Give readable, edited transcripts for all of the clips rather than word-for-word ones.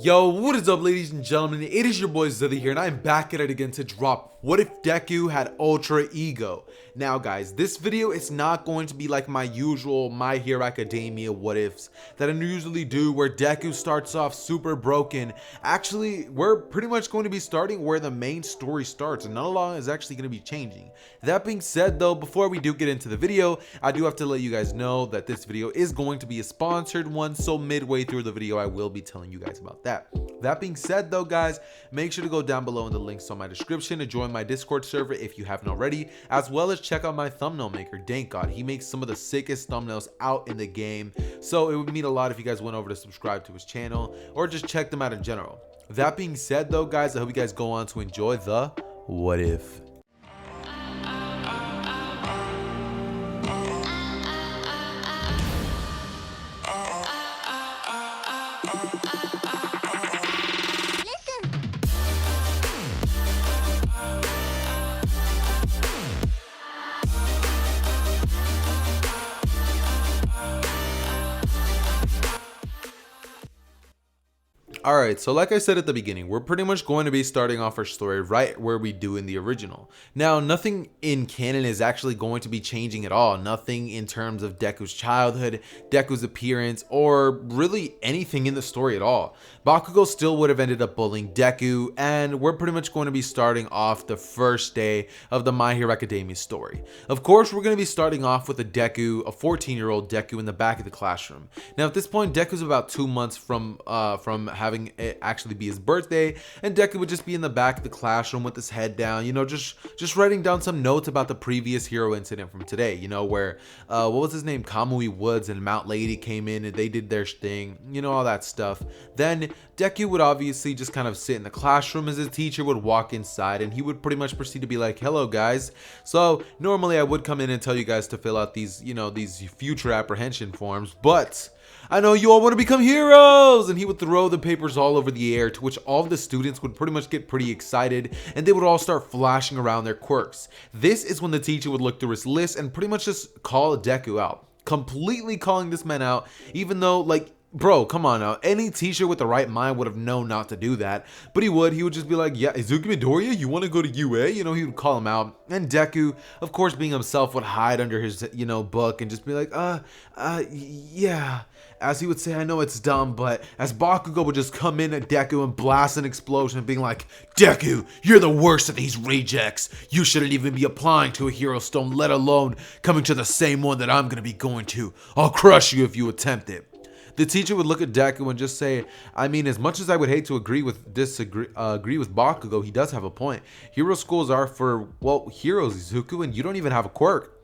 Yo, what is up, ladies and gentlemen? It is your boy Zithy here, and I'm back at it again to drop What If Deku Had Ultra Ego? Now guys, this video is not going to be like my usual My Hero Academia what ifs that I usually do, where Deku starts off super broken. Actually, we're pretty much going to be starting where the main story starts, and not a lot is actually going to be changing. That being said though, before we do get into the video, I do have to let you guys know that this video is going to be a sponsored one, so midway through the video I will be telling you guys about that. That being said though guys, make sure to go down below in the links on my description to join my Discord server if you haven't already, as well as check out my thumbnail maker, Thank God. He makes some of the sickest thumbnails out in the game, so it would mean a lot if you guys went over to subscribe to his channel or just check them out in general. That being said though guys, I hope you guys go on to enjoy the What If. Alright, so like I said at the beginning, we're pretty much going to be starting off our story right where we do in the original. Now, nothing in canon is actually going to be changing at all. Nothing in terms of Deku's childhood, Deku's appearance, or really anything in the story at all. Bakugou still would have ended up bullying Deku, and we're pretty much going to be starting off the first day of the My Hero Academia story. Of course, we're going to be starting off with a 14-year-old Deku in the back of the classroom. Now, at this point, Deku's about 2 months from having it actually be his birthday, and Deku would just be in the back of the classroom with his head down, you know, just writing down some notes about the previous hero incident from today, you know, where what was his name, Kamui Woods and Mount Lady came in and they did their thing, you know, all that stuff. Then Deku would obviously just kind of sit in the classroom as his teacher would walk inside, and he would pretty much proceed to be like, hello guys. So normally I would come in and tell you guys to fill out these, you know, these future apprehension forms, but I know you all want to become heroes, and he would throw the papers all over the air, to which all of the students would pretty much get pretty excited, and they would all start flashing around their quirks. This is when the teacher would look through his list and pretty much just call Deku out, completely calling this man out, even though, like, bro, come on now. Any teacher with the right mind would have known not to do that. But he would just be like, yeah, Izuku Midoriya, you want to go to UA? You know, he would call him out. And Deku, of course, being himself, would hide under his, you know, book and just be like, yeah. As he would say, I know it's dumb, but as Bakugou would just come in at Deku and blast an explosion, being like, Deku, you're the worst of these rejects. You shouldn't even be applying to a hero stone, let alone coming to the same one that I'm going to be going to. I'll crush you if you attempt it. The teacher would look at Deku and just say, I mean, as much as I would hate to agree with Bakugou, he does have a point. Hero schools are for, well, heroes, Izuku, and you don't even have a quirk.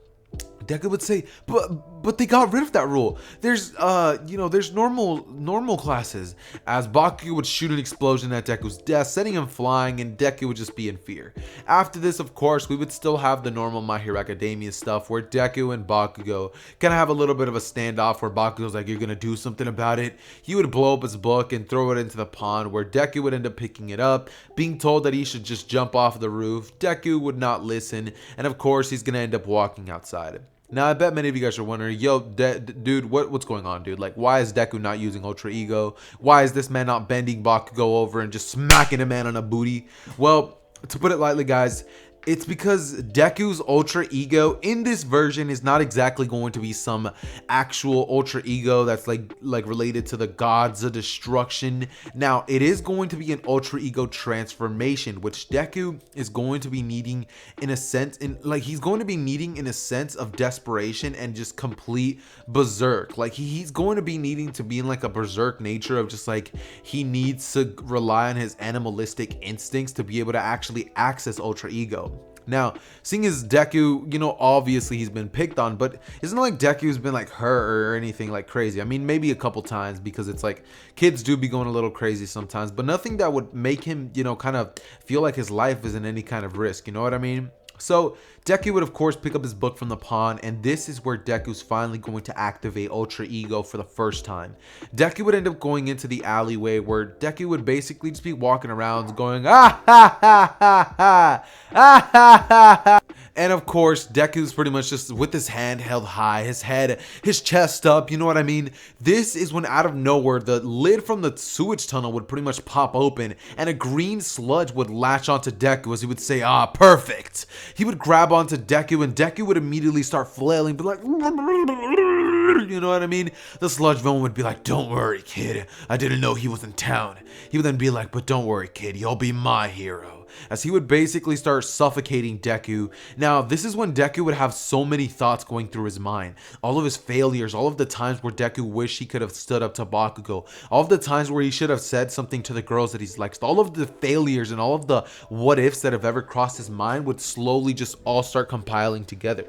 Deku would say, but they got rid of that rule. There's you know, there's normal classes. As Bakugou would shoot an explosion at Deku's desk, sending him flying, and Deku would just be in fear. After this, of course, we would still have the normal My Hero Academia stuff, where Deku and Bakugou kind of have a little bit of a standoff, where Bakugou's like, you're gonna do something about it. He would blow up his book and throw it into the pond, where Deku would end up picking it up, being told that he should just jump off the roof. Deku would not listen, and of course, he's gonna end up walking outside. Now, I bet many of you guys are wondering, yo, dude, what's going on, dude? Like, why is Deku not using Ultra Ego? Why is this man not bending Bakugou over and just smacking a man on a booty? Well, to put it lightly, guys, it's because Deku's Ultra Ego in this version is not exactly going to be some actual Ultra Ego that's like related to the gods of destruction. Now, it is going to be an Ultra Ego transformation, which Deku is going to be needing in a sense, he's going to be needing in a sense of desperation and just complete berserk. Like he's going to be needing to be in like a berserk nature of just like he needs to rely on his animalistic instincts to be able to actually access Ultra Ego. Now, seeing as Deku, you know, obviously he's been picked on, but isn't it like Deku's been like hurt or anything like crazy? I mean, maybe a couple times, because it's like kids do be going a little crazy sometimes, but nothing that would make him, you know, kind of feel like his life is in any kind of risk. You know what I mean? So Deku would of course pick up his book from the pond, and this is where Deku's finally going to activate Ultra Ego for the first time. Deku would end up going into the alleyway, where Deku would basically just be walking around going, ah ha ha ha ha, ah ha ha ha. And of course, Deku's pretty much just with his hand held high, his chest up, you know what I mean? This is when out of nowhere, the lid from the sewage tunnel would pretty much pop open and a green sludge would latch onto Deku as he would say, ah, perfect. He would grab onto Deku and Deku would immediately start flailing, be like, you know what I mean? The sludge villain would be like, don't worry, kid. I didn't know he was in town. He would then be like, but don't worry, kid. You'll be my hero. As he would basically start suffocating Deku. Now, this is when Deku would have so many thoughts going through his mind. All of his failures, all of the times where Deku wished he could have stood up to Bakugou, all of the times where he should have said something to the girls that he's liked, all of the failures and all of the what ifs that have ever crossed his mind would slowly just all start compiling together,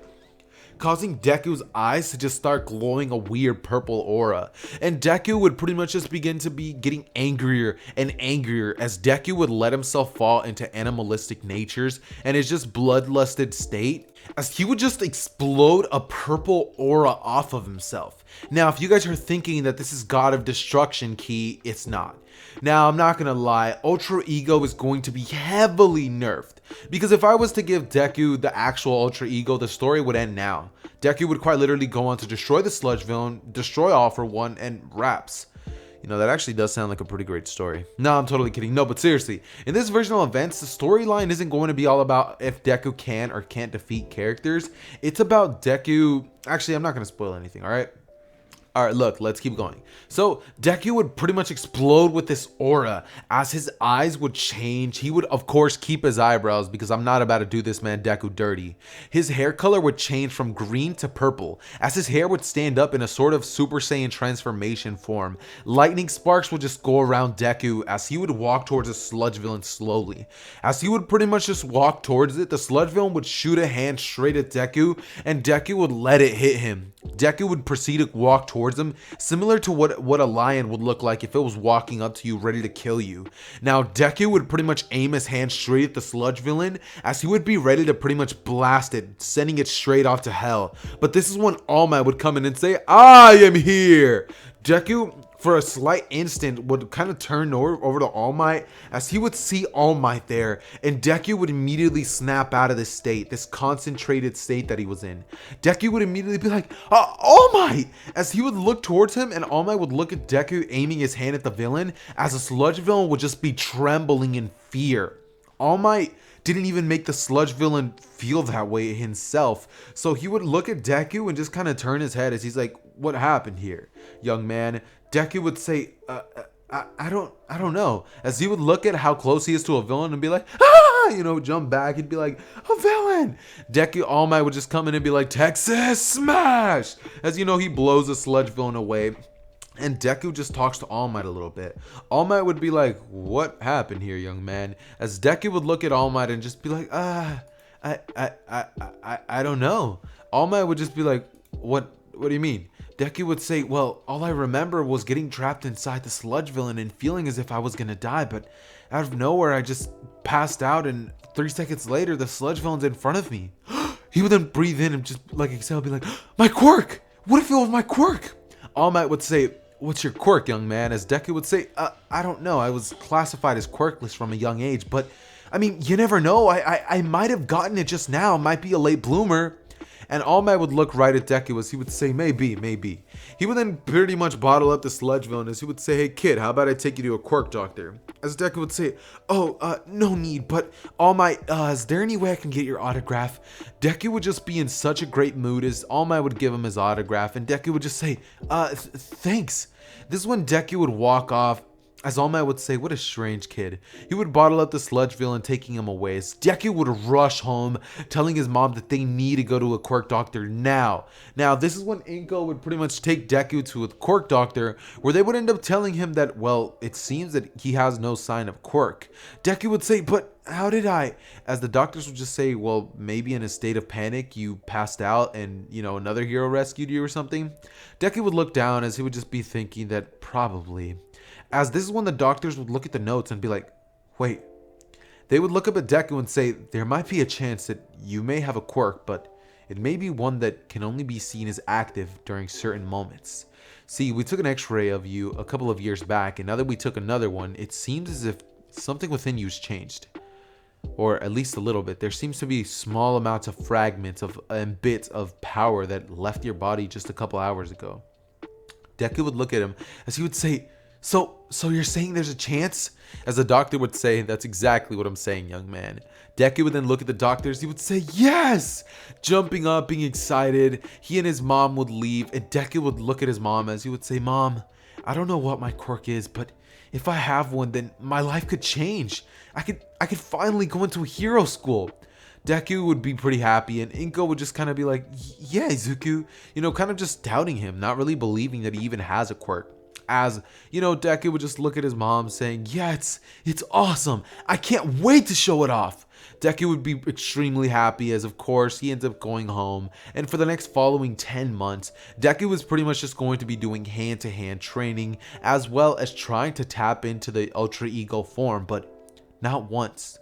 causing Deku's eyes to just start glowing a weird purple aura. And Deku would pretty much just begin to be getting angrier and angrier as Deku would let himself fall into animalistic natures and his just bloodlusted state, as he would just explode a purple aura off of himself. Now, if you guys are thinking that this is God of Destruction key, it's not. Now, I'm not gonna lie, Ultra Ego is going to be heavily nerfed, because if I was to give Deku the actual Ultra Ego, the story would end now. Deku would quite literally go on to destroy the Sludge villain, destroy All for One, and raps. You know, that actually does sound like a pretty great story. No, I'm totally kidding. No, but seriously, in this version of events, the storyline isn't going to be all about if Deku can or can't defeat characters. It's about Deku. Actually, I'm not going to spoil anything, all right? All right, look, let's keep going. So Deku would pretty much explode with this aura as his eyes would change. He would, of course, keep his eyebrows because I'm not about to do this man Deku dirty. His hair color would change from green to purple as his hair would stand up in a sort of Super Saiyan transformation form. Lightning sparks would just go around Deku as he would walk towards the sludge villain slowly. As he would pretty much just walk towards it, the sludge villain would shoot a hand straight at Deku and Deku would let it hit him. Deku would proceed to walk towards him, similar to what a lion would look like if it was walking up to you ready to kill you. Now, Deku would pretty much aim his hand straight at the sludge villain as he would be ready to pretty much blast it, sending it straight off to hell. But this is when All Might would come in and say, I am here! Deku, for a slight instant, would kind of turn over to All Might as he would see All Might there, and Deku would immediately snap out of this state, this concentrated state that he was in. Deku would immediately be like, All Might! As he would look towards him, and All Might would look at Deku aiming his hand at the villain, as the sludge villain would just be trembling in fear. All Might didn't even make the sludge villain feel that way himself, so he would look at Deku and just kind of turn his head as he's like, what happened here, young man? Deku would say, I don't know, as he would look at how close he is to a villain and be like, ah, you know, jump back. He'd be like, a villain. Deku, All Might would just come in and be like, Texas smash, as you know, he blows the sludge villain away. And Deku just talks to All Might a little bit. All Might would be like, what happened here, young man? As Deku would look at All Might and just be like, I don't know. All Might would just be like, what do you mean? Deku would say, well, all I remember was getting trapped inside the sludge villain and feeling as if I was gonna die, but out of nowhere I just passed out and 3 seconds later the sludge villain's in front of me. He would then breathe in and just like exhale, be like, my quirk! What if it was my quirk? All Might would say, what's your quirk, young man? As Deku would say, I don't know. I was classified as quirkless from a young age, but I mean, you never know. I might have gotten it just now. Might be a late bloomer. And All Might would look right at Deku as he would say, maybe. He would then pretty much bottle up the sludge villain as he would say, hey kid, how about I take you to a quirk doctor? As Deku would say, no need, but All Might, is there any way I can get your autograph? Deku would just be in such a great mood as All Might would give him his autograph and Deku would just say, thanks. This is when Deku would walk off. As All Might would say, what a strange kid. He would bottle up the sludge villain, taking him away. As Deku would rush home, telling his mom that they need to go to a quirk doctor now. Now, this is when Inko would pretty much take Deku to a quirk doctor, where they would end up telling him that, well, it seems that he has no sign of quirk. Deku would say, but how did I? As the doctors would just say, well, maybe in a state of panic, you passed out and, you know, another hero rescued you or something. Deku would look down as he would just be thinking that probably. As this is when the doctors would look at the notes and be like, wait. They would look up at Deku and say, there might be a chance that you may have a quirk, but it may be one that can only be seen as active during certain moments. See, we took an x-ray of you a couple of years back, and now that we took another one, it seems as if something within you's changed. or at least a little bit. There seems to be small amounts of fragments of and bits of power that left your body just a couple hours ago. Deku would look at him as he would say, so you're saying there's a chance? As the doctor would say, that's exactly what I'm saying, young man. Deku would then look at the doctors. He would say, yes! Jumping up, being excited. He and his mom would leave, and Deku would look at his mom as he would say, Mom, I don't know what my quirk is, but if I have one, then my life could change. I could finally go into a hero school. Deku would be pretty happy, and Inko would just kind of be like, yeah, Izuku, kind of just doubting him, not really believing that he even has a quirk. As, Deku would just look at his mom saying, yeah, it's awesome. I can't wait to show it off. Deku would be extremely happy as, of course, he ends up going home. And for the next following 10 months, Deku was pretty much just going to be doing hand-to-hand training as well as trying to tap into the Ultra Ego form, but not once.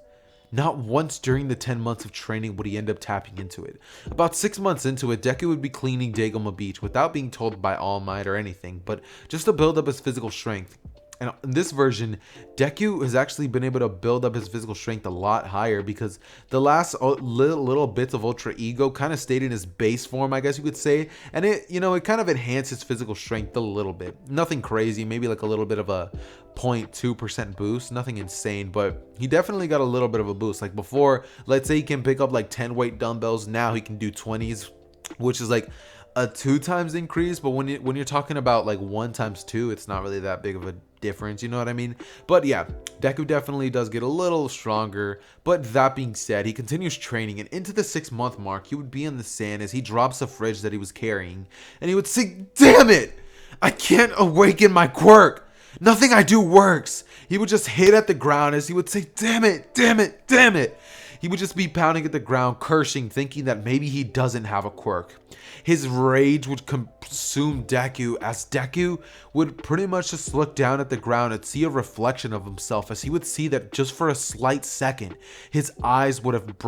Not once during the 10 months of training would he end up tapping into it. About 6 months into it, Deku would be cleaning Dagoma Beach without being told by All Might or anything, but just to build up his physical strength. And in this version, Deku has actually been able to build up his physical strength a lot higher because the last little bits of Ultra Ego kind of stayed in his base form, I guess you could say. And it kind of enhanced his physical strength a little bit. Nothing crazy, maybe like a little bit of a 0.2% boost, nothing insane, but he definitely got a little bit of a boost. Like before, let's say he can pick up like 10 weight dumbbells, now he can do 20s, which is like a 2 times increase. But when you're talking about like 1 times 2, it's not really that big of a difference, you know what I mean? But yeah, Deku definitely does get a little stronger. But that being said, he continues training, and into the 6-month mark, he would be in the sand as he drops the fridge that he was carrying, and he would say, damn it, I can't awaken my quirk. Nothing I do works. He would just hit at the ground as he would say, damn it, damn it, damn it. He would just be pounding at the ground, cursing, thinking that maybe he doesn't have a quirk. His rage would consume Deku as Deku would pretty much just look down at the ground and see a reflection of himself, as he would see that just for a slight second, his eyes would have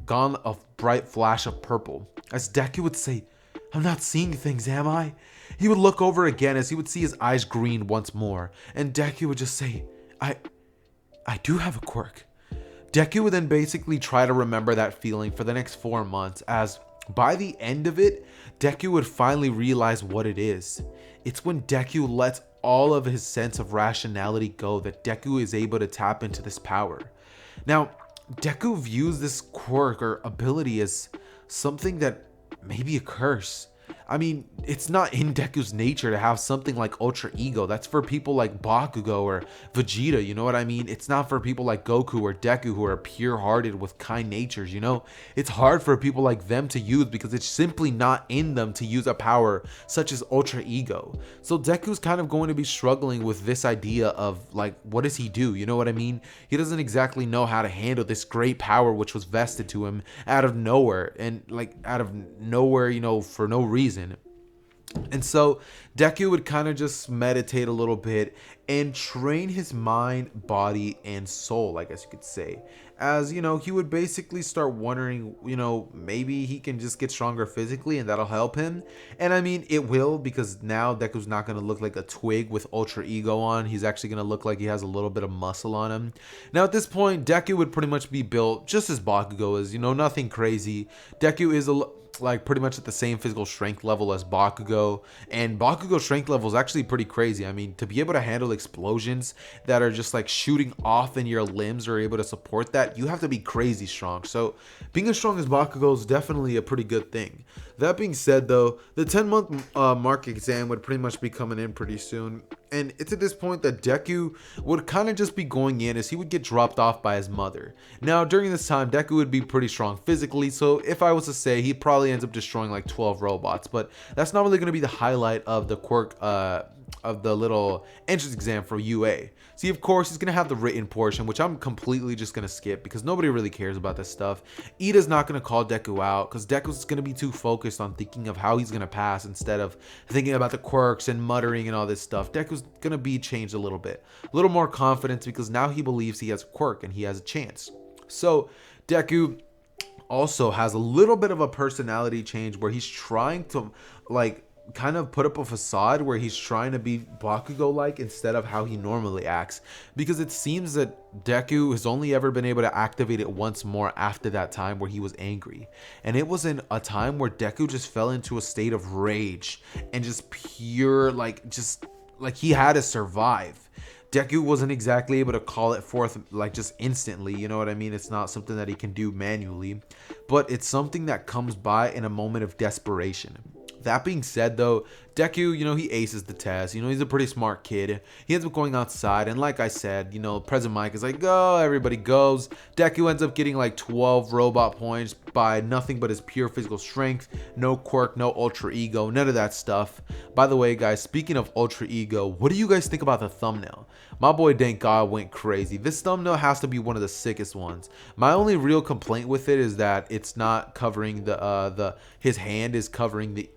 gone a bright flash of purple. As Deku would say, I'm not seeing things, am I? He would look over again as he would see his eyes green once more, and Deku would just say, I do have a quirk. Deku would then basically try to remember that feeling for the next 4 months, as by the end of it, Deku would finally realize what it is. It's when Deku lets all of his sense of rationality go that Deku is able to tap into this power. Now, Deku views this quirk or ability as something that may be a curse. I mean, it's not in Deku's nature to have something like Ultra Ego. That's for people like Bakugou or Vegeta, you know what I mean? It's not for people like Goku or Deku who are pure-hearted with kind natures, you know? It's hard for people like them to use because it's simply not in them to use a power such as Ultra Ego. So Deku's kind of going to be struggling with this idea of, like, what does he do? You know what I mean? He doesn't exactly know how to handle this great power which was vested to him out of nowhere, and like out of nowhere, you know, for no reason. And so Deku would kind of just meditate a little bit and train his mind, body, and soul, I guess you could say. As, you know, he would basically start wondering, you know, maybe he can just get stronger physically and that'll help him. And I mean, it will, because now Deku's not going to look like a twig with Ultra Ego on. He's actually going to look like he has a little bit of muscle on him. Now at this point, Deku would pretty much be built just as Bakugou is, you know, nothing crazy. Deku is like pretty much at the same physical strength level as Bakugou, and Bakugou's strength level is actually pretty crazy. I mean, to be able to handle explosions that are just like shooting off and your limbs are able to support that, you have to be crazy strong. So being as strong as Bakugou is definitely a pretty good thing. That being said though, the 10-month mark exam would pretty much be coming in pretty soon, and it's at this point that Deku would kind of just be going in as he would get dropped off by his mother. Now during this time, Deku would be pretty strong physically, so if I was to say, he probably ends up destroying like 12 robots, but that's not really going to be the highlight of the quirk of the little entrance exam for UA. See, of course, he's going to have the written portion, which I'm completely just going to skip because nobody really cares about this stuff. Ida's not going to call Deku out because Deku's going to be too focused on thinking of how he's going to pass instead of thinking about the quirks and muttering and all this stuff. Deku's going to be changed a little bit. A little more confidence because now he believes he has a quirk and he has a chance. So Deku also has a little bit of a personality change where he's trying to like kind of put up a facade where he's trying to be Bakugou like instead of how he normally acts, because it seems that Deku has only ever been able to activate it once more after that time where he was angry, and it was in a time where Deku just fell into a state of rage and just pure just like he had to survive. Deku wasn't exactly able to call it forth like just instantly, you know what I mean? It's not something that he can do manually, but it's something that comes by in a moment of desperation. That being said though, Deku, he aces the test. He's a pretty smart kid. He ends up going outside, and like I said, President Mike is like, go, everybody goes. Deku ends up getting like 12 robot points by nothing but his pure physical strength. No quirk, no ultra ego, none of that stuff. By the way, guys, speaking of ultra ego, what do you guys think about the thumbnail? My boy Thank God went crazy. This thumbnail has to be one of the sickest ones. My only real complaint with it is that it's not covering his hand is covering the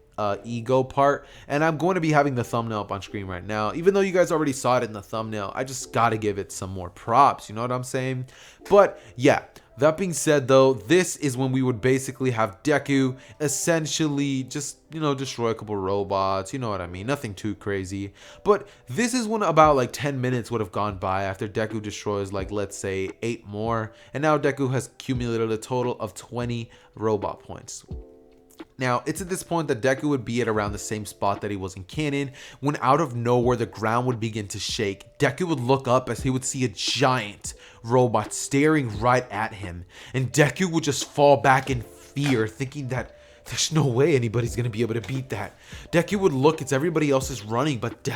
ego part, and I'm going to be having the thumbnail up on screen right now. Even though you guys already saw it in the thumbnail, I just gotta give it some more props, you know what I'm saying? But yeah, that being said though, this is when we would basically have Deku essentially just, destroy a couple robots, you know what I mean? Nothing too crazy. But this is when about like 10 minutes would have gone by after Deku destroys like, let's say 8 more, and now Deku has accumulated a total of 20 robot points. Now, it's at this point that Deku would be at around the same spot that he was in canon, when out of nowhere the ground would begin to shake. Deku would look up as he would see a giant robot staring right at him, and Deku would just fall back in fear, thinking that there's no way anybody's gonna be able to beat that. Deku would look as everybody else is running, but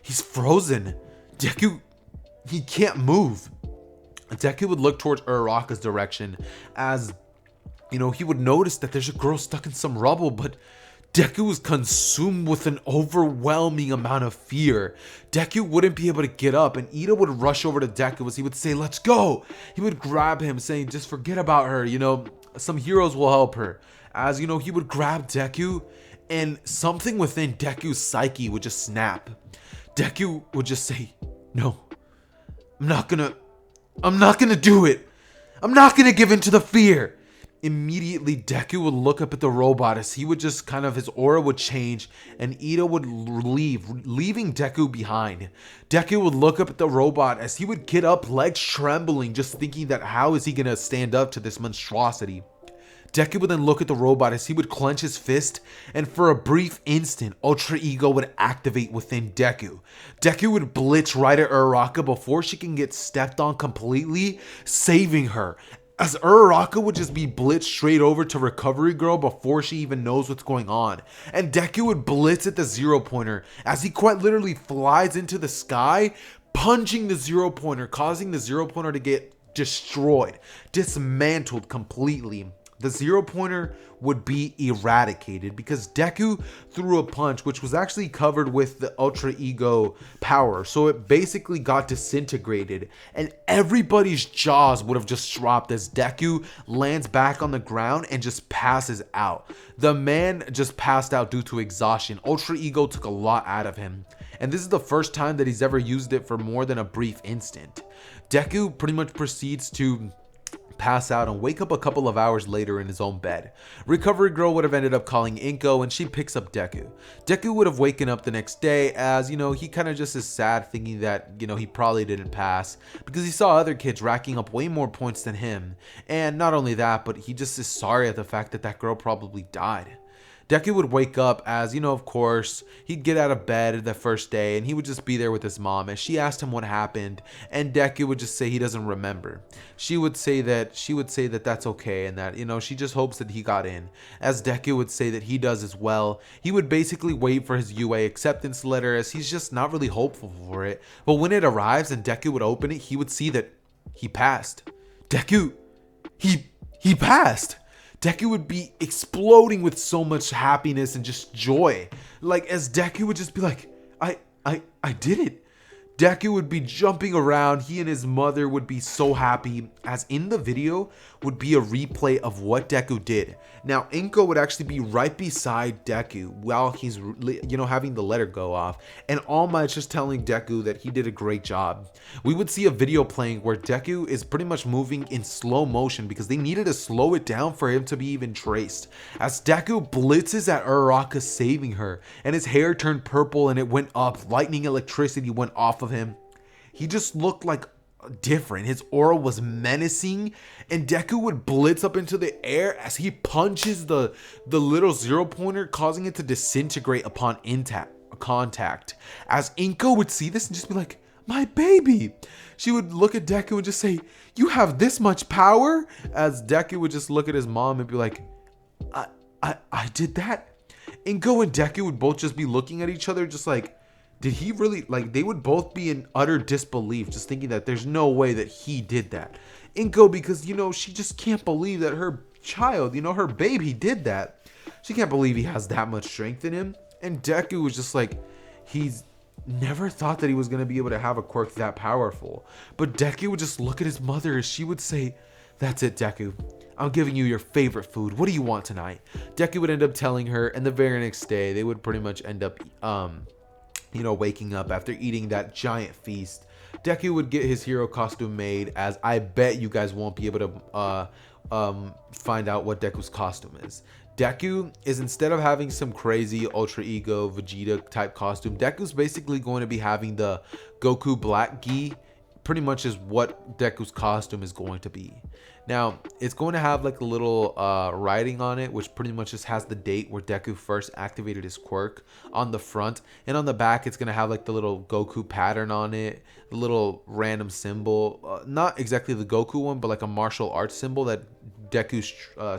he's frozen. Deku, he can't move. Deku would look towards Uraraka's direction as he would notice that there's a girl stuck in some rubble, but Deku was consumed with an overwhelming amount of fear. Deku wouldn't be able to get up, and Ida would rush over to Deku as he would say, let's go. He would grab him saying, just forget about her, some heroes will help her. As he would grab Deku, and something within Deku's psyche would just snap. Deku would just say, no, I'm not gonna do it. I'm not gonna give in to the fear. Immediately, Deku would look up at the robot as he would just his aura would change, and Ida would leaving Deku behind. Deku would look up at the robot as he would get up, legs trembling, just thinking that how is he gonna stand up to this monstrosity. Deku would then look at the robot as he would clench his fist, and for a brief instant, Ultra Ego would activate within Deku. Deku would blitz right at Uraraka before she can get stepped on completely, saving her, as Uraraka would just be blitzed straight over to Recovery Girl before she even knows what's going on. And Deku would blitz at the 0-pointer as he quite literally flies into the sky, punching the 0-pointer, causing the 0-pointer to get destroyed, dismantled completely. The 0-pointer would be eradicated because Deku threw a punch which was actually covered with the Ultra Ego power, so it basically got disintegrated, and everybody's jaws would have just dropped as Deku lands back on the ground and just passes out. The man just passed out due to exhaustion. Ultra Ego took a lot out of him, and this is the first time that he's ever used it for more than a brief instant. Deku pretty much proceeds to pass out and wake up a couple of hours later in his own bed. Recovery Girl would have ended up calling Inko, and she picks up Deku. Deku would have waken up the next day as, he kind of just is sad, thinking that, he probably didn't pass because he saw other kids racking up way more points than him. And not only that, but he just is sorry at the fact that that girl probably died. Deku would wake up as, of course, he'd get out of bed the first day and he would just be there with his mom as she asked him what happened, and Deku would just say he doesn't remember. She would say that that's okay, and that, she just hopes that he got in, as Deku would say that he does as well. He would basically wait for his UA acceptance letter as he's just not really hopeful for it, but when it arrives and Deku would open it, he would see that he passed. Deku, he passed. Deku would be exploding with so much happiness and just joy. Like, as Deku would just be like, I did it. Deku would be jumping around. He and his mother would be so happy, as in the video would be a replay of what Deku did. Now, Inko would actually be right beside Deku while he's, having the letter go off. And All Might's just telling Deku that he did a great job. We would see a video playing where Deku is pretty much moving in slow motion because they needed to slow it down for him to be even traced. As Deku blitzes at Uraraka, saving her, and his hair turned purple and it went up, lightning electricity went off of him. He just looked like different. His aura was menacing, and Deku would blitz up into the air as he punches the little 0-pointer, causing it to disintegrate upon contact. As Inko would see this and just be like, my baby. She would look at Deku and just say, you have this much power? As Deku would just look at his mom and be like, I did that? Inko and Deku would both just be looking at each other just like, did he really, like, they would both be in utter disbelief, just thinking that there's no way that he did that. Inko, because, she just can't believe that her child, her baby did that. She can't believe he has that much strength in him. And Deku was just like, he's never thought that he was going to be able to have a quirk that powerful. But Deku would just look at his mother as she would say, that's it, Deku. I'm giving you your favorite food. What do you want tonight? Deku would end up telling her, and the very next day, they would pretty much end up, waking up after eating that giant feast. Deku would get his hero costume made, as I bet you guys won't be able to find out what Deku's costume is. Deku is, instead of having some crazy Ultra Ego Vegeta type costume, Deku's basically going to be having the Goku Black Gi. Pretty much is what Deku's costume is going to be. Now, it's going to have like a little writing on it, which pretty much just has the date where Deku first activated his quirk on the front. And on the back, it's going to have like the little Goku pattern on it, the little random symbol. Not exactly the Goku one, but like a martial arts symbol that Deku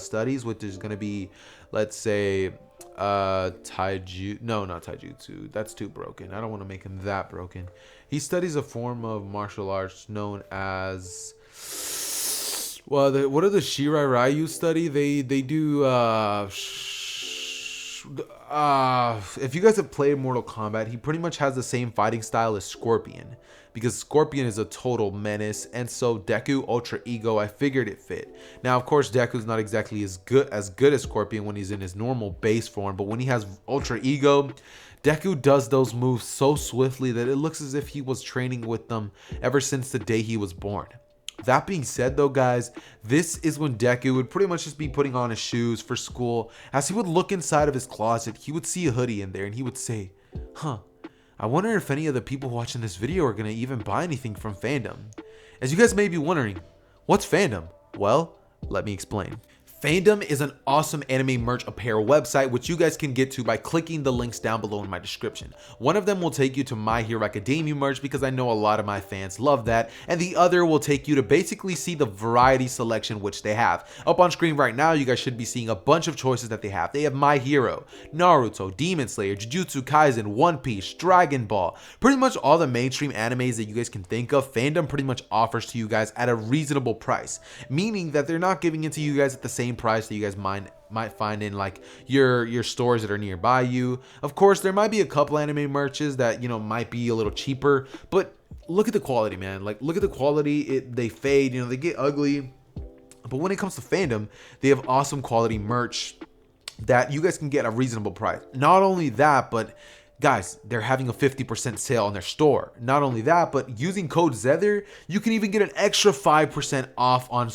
studies, which is going to be, let's say, Taiju. No, not Taijutsu. That's too broken. I don't want to make him that broken. He studies a form of martial arts known as... Well, what do the Shirai Ryu study? They do if you guys have played Mortal Kombat, he pretty much has the same fighting style as Scorpion, because Scorpion is a total menace, and so Deku Ultra Ego, I figured it fit. Now, of course, Deku's not exactly as good as Scorpion when he's in his normal base form, but when he has Ultra Ego, Deku does those moves so swiftly that it looks as if he was training with them ever since the day he was born. That being said though, guys, this is when Deku would pretty much just be putting on his shoes for school. As he would look inside of his closet, he would see a hoodie in there and he would say, I wonder if any of the people watching this video are going to even buy anything from fandom. As you guys may be wondering, what's fandom? Well, let me explain. Fandom is an awesome anime merch apparel website which you guys can get to by clicking the links down below in my description. One of them will take you to My Hero Academia merch because I know a lot of my fans love that, and the other will take you to basically see the variety selection which they have. Up on screen right now, you guys should be seeing a bunch of choices that they have. They have My Hero, Naruto, Demon Slayer, Jujutsu Kaisen, One Piece, Dragon Ball, pretty much all the mainstream animes that you guys can think of. Fandom pretty much offers to you guys at a reasonable price, meaning that they're not giving it to you guys at the same price that you guys might find in like your stores that are nearby you. Of course, there might be a couple anime merches that might be a little cheaper, but look at the quality, man. Like, look at the quality. They fade, they get ugly, but when it comes to fandom, they have awesome quality merch that you guys can get at a reasonable price. Not only that, but guys, they're having a 50% sale on their store. Not only that, but using code ZETHER, you can even get an extra 5% off on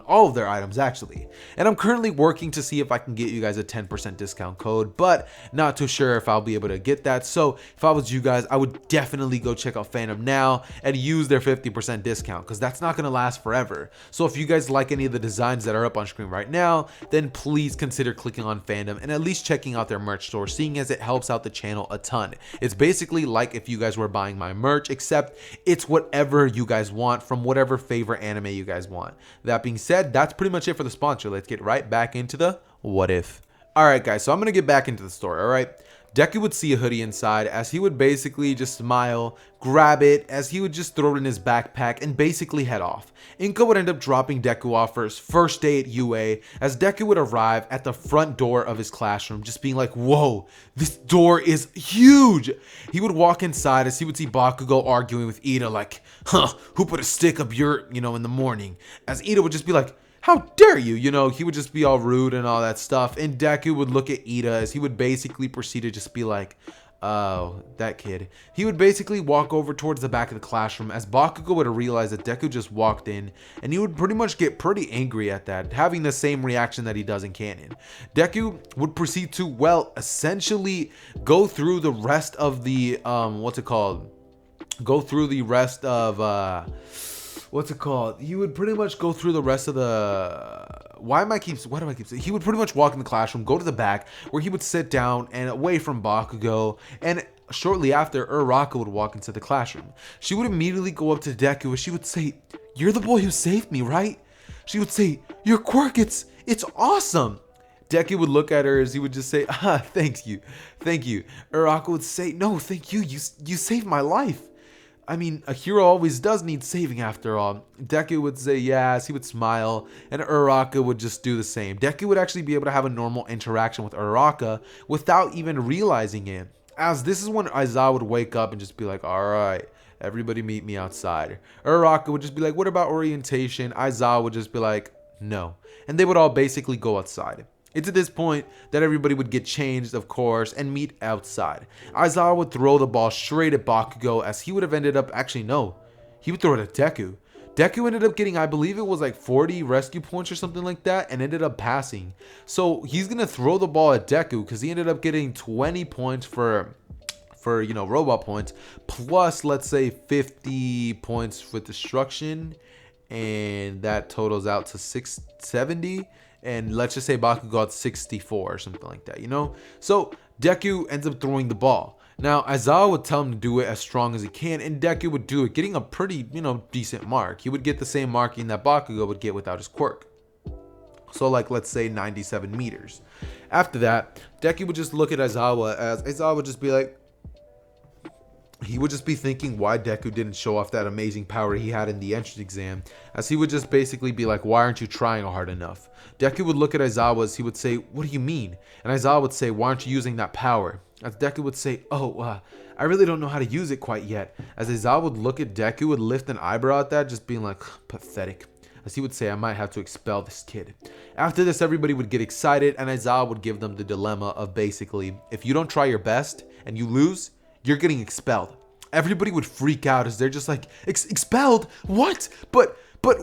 all of their items actually. And I'm currently working to see if I can get you guys a 10% discount code, but not too sure if I'll be able to get that. So if I was you guys, I would definitely go check out Fandom now and use their 50% discount, because that's not going to last forever. So if you guys like any of the designs that are up on screen right now, then please consider clicking on Fandom and at least checking out their merch store, seeing as it helps out the channel a ton. It's basically like if you guys were buying my merch, except it's whatever you guys want from whatever favorite anime you guys want. That being said, that's pretty much it for the sponsor. Let's get right back into the what if. All right, guys, so I'm going to get back into the story. All right. Deku would see a hoodie inside, as he would basically just smile, grab it, as he would just throw it in his backpack and basically head off. Inko would end up dropping Deku off for his first day at UA, as Deku would arrive at the front door of his classroom just being like, whoa, this door is huge. He would walk inside as he would see Bakugou arguing with Ida like, who put a stick up your, in the morning? As Ida would just be like, how dare you? He would just be all rude and all that stuff. And Deku would look at Ida as he would basically proceed to just be like, oh, that kid. He would basically walk over towards the back of the classroom as Bakugou would realize that Deku just walked in, and he would pretty much get pretty angry at that, having the same reaction that he does in canon. Deku would proceed to, well, essentially go through the rest of the, He would pretty much go through the rest of the... He would pretty much walk in the classroom, go to the back, where he would sit down and away from Bakugou, and shortly after, Uraraka would walk into the classroom. She would immediately go up to Deku and she would say, "You're the boy who saved me, right?" She would say, "Your Quirk, it's awesome." Deku would look at her as he would just say, thank you. Uraraka would say, "No, thank you, you saved my life. I mean, a hero always does need saving after all." Deku would say yes, he would smile, and Uraraka would just do the same. Deku would actually be able to have a normal interaction with Uraraka without even realizing it. As this is when Aizawa would wake up and just be like, alright, everybody meet me outside. Uraraka would just be like, what about orientation? Aizawa would just be like, no. And they would all basically go outside. It's at this point that everybody would get changed, of course, and meet outside. Aizawa would throw the ball straight at Bakugou, as he would have ended up, he would throw it at Deku. Deku ended up getting, I believe it was like 40 rescue points or something like that, and ended up passing. So he's going to throw the ball at Deku because he ended up getting 20 points for robot points, plus let's say 50 points with destruction, and that totals out to 670. And let's just say Bakugou got 64 or something like that, So Deku ends up throwing the ball. Now, Aizawa would tell him to do it as strong as he can, and Deku would do it, getting a pretty, decent mark. He would get the same marking that Bakugou would get without his quirk. So, like, let's say 97 meters. After that, Deku would just look at Aizawa, as Aizawa would just be like, he would just be thinking why Deku didn't show off that amazing power he had in the entrance exam, as he would just basically be like, why aren't you trying hard enough? Deku would look at Aizawa as he would say, what do you mean? And Aizawa would say, why aren't you using that power? As Deku would say, I really don't know how to use it quite yet. As Aizawa would look at Deku, would lift an eyebrow at that, just being like, pathetic. As he would say, I might have to expel this kid. After this, everybody would get excited, and Aizawa would give them the dilemma of basically, if you don't try your best and you lose, you're getting expelled. Everybody would freak out as they're just like, expelled? What? But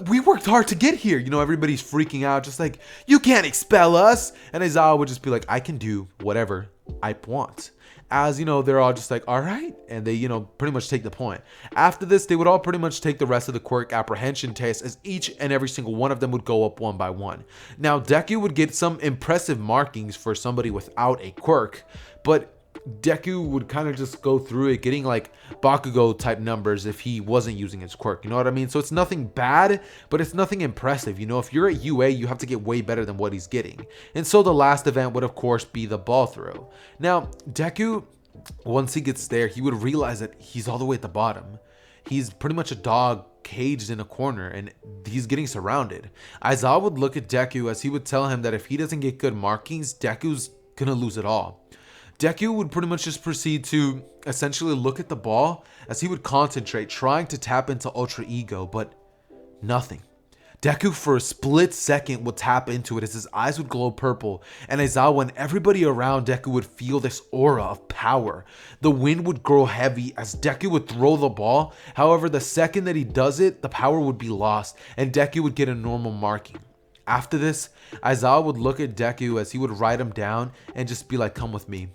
we worked hard to get here. Everybody's freaking out, just like, you can't expel us. And Aizawa would just be like, I can do whatever I want. As, they're all just like, all right. And they, pretty much take the point. After this, they would all pretty much take the rest of the Quirk apprehension test, as each and every single one of them would go up one by one. Now, Deku would get some impressive markings for somebody without a quirk, but Deku would kind of just go through it, getting like Bakugou type numbers if he wasn't using his quirk. You know what I mean? So it's nothing bad, but it's nothing impressive. If you're at UA, you have to get way better than what he's getting. And so the last event would, of course, be the ball throw. Now, Deku, once he gets there, he would realize that he's all the way at the bottom. He's pretty much a dog caged in a corner, and he's getting surrounded. Aizawa would look at Deku as he would tell him that if he doesn't get good markings, Deku's gonna lose it all. Deku would pretty much just proceed to essentially look at the ball as he would concentrate, trying to tap into Ultra Ego, but nothing. Deku for a split second would tap into it as his eyes would glow purple, and Aizawa and everybody around Deku would feel this aura of power. The wind would grow heavy as Deku would throw the ball. However, the second that he does it, the power would be lost, and Deku would get a normal marking. After this, Aizawa would look at Deku as he would write him down and just be like, come with me.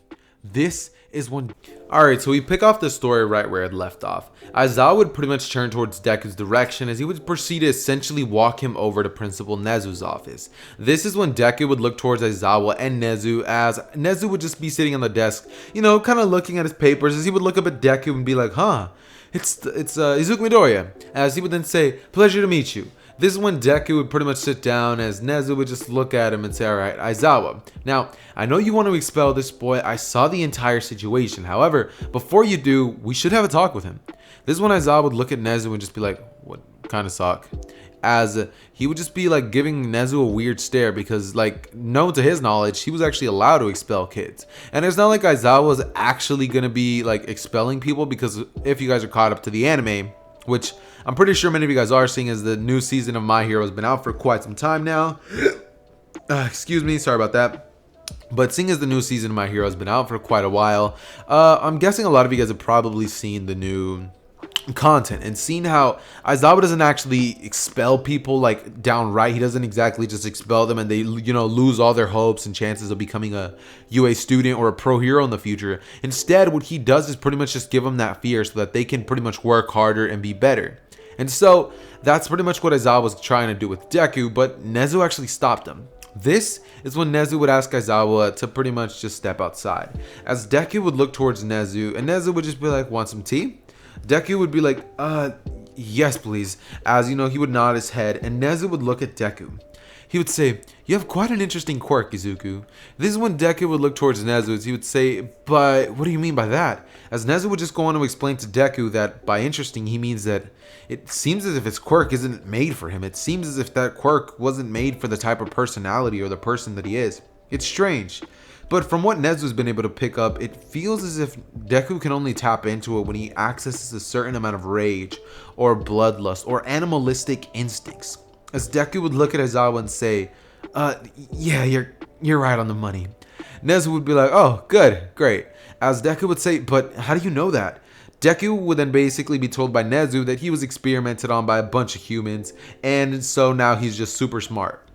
This is when... Alright, so we pick off the story right where it left off. Aizawa would pretty much turn towards Deku's direction as he would proceed to essentially walk him over to Principal Nezu's office. This is when Deku would look towards Aizawa and Nezu, as Nezu would just be sitting on the desk, kind of looking at his papers, as he would look up at Deku and be like, it's Izuku Midoriya, as he would then say, pleasure to meet you. This is when Deku would pretty much sit down as Nezu would just look at him and say, alright, Aizawa, now, I know you want to expel this boy. I saw the entire situation. However, before you do, we should have a talk with him. This is when Aizawa would look at Nezu and just be like, what kind of sock? As he would just be like giving Nezu a weird stare because, like, known to his knowledge, he was actually allowed to expel kids. And it's not like Aizawa was actually going to be like expelling people, because if you guys are caught up to the anime, which I'm pretty sure many of you guys are, seeing as the new season of My Hero has been out for quite some time now. Excuse me, sorry about that. But seeing as the new season of My Hero has been out for quite a while, I'm guessing a lot of you guys have probably seen the new content and seen how Aizawa doesn't actually expel people like downright. He doesn't exactly just expel them and they, you know, lose all their hopes and chances of becoming a UA student or a pro hero in the future. Instead, what he does is pretty much just give them that fear so that they can pretty much work harder and be better. And so that's pretty much what Aizawa was trying to do with Deku, but Nezu actually stopped him. This is when Nezu would ask Aizawa to pretty much just step outside, as Deku would look towards Nezu and Nezu would just be like, want some tea? Deku would be like, yes please, as, you know, he would nod his head, and Nezu would look at Deku. He would say, you have quite an interesting quirk, Izuku. This is when Deku would look towards Nezu, as he would say, but what do you mean by that? As Nezu would just go on to explain to Deku that by interesting he means that it seems as if his quirk isn't made for him. It seems as if that quirk wasn't made for the type of personality or the person that he is. It's strange. But from what Nezu's been able to pick up, it feels as if Deku can only tap into it when he accesses a certain amount of rage or bloodlust or animalistic instincts. As Deku would look at Aizawa and say, yeah, you're right on the money. Nezu would be like, oh, good, great. As Deku would say, but how do you know that? Deku would then basically be told by Nezu that he was experimented on by a bunch of humans, and so now he's just super smart.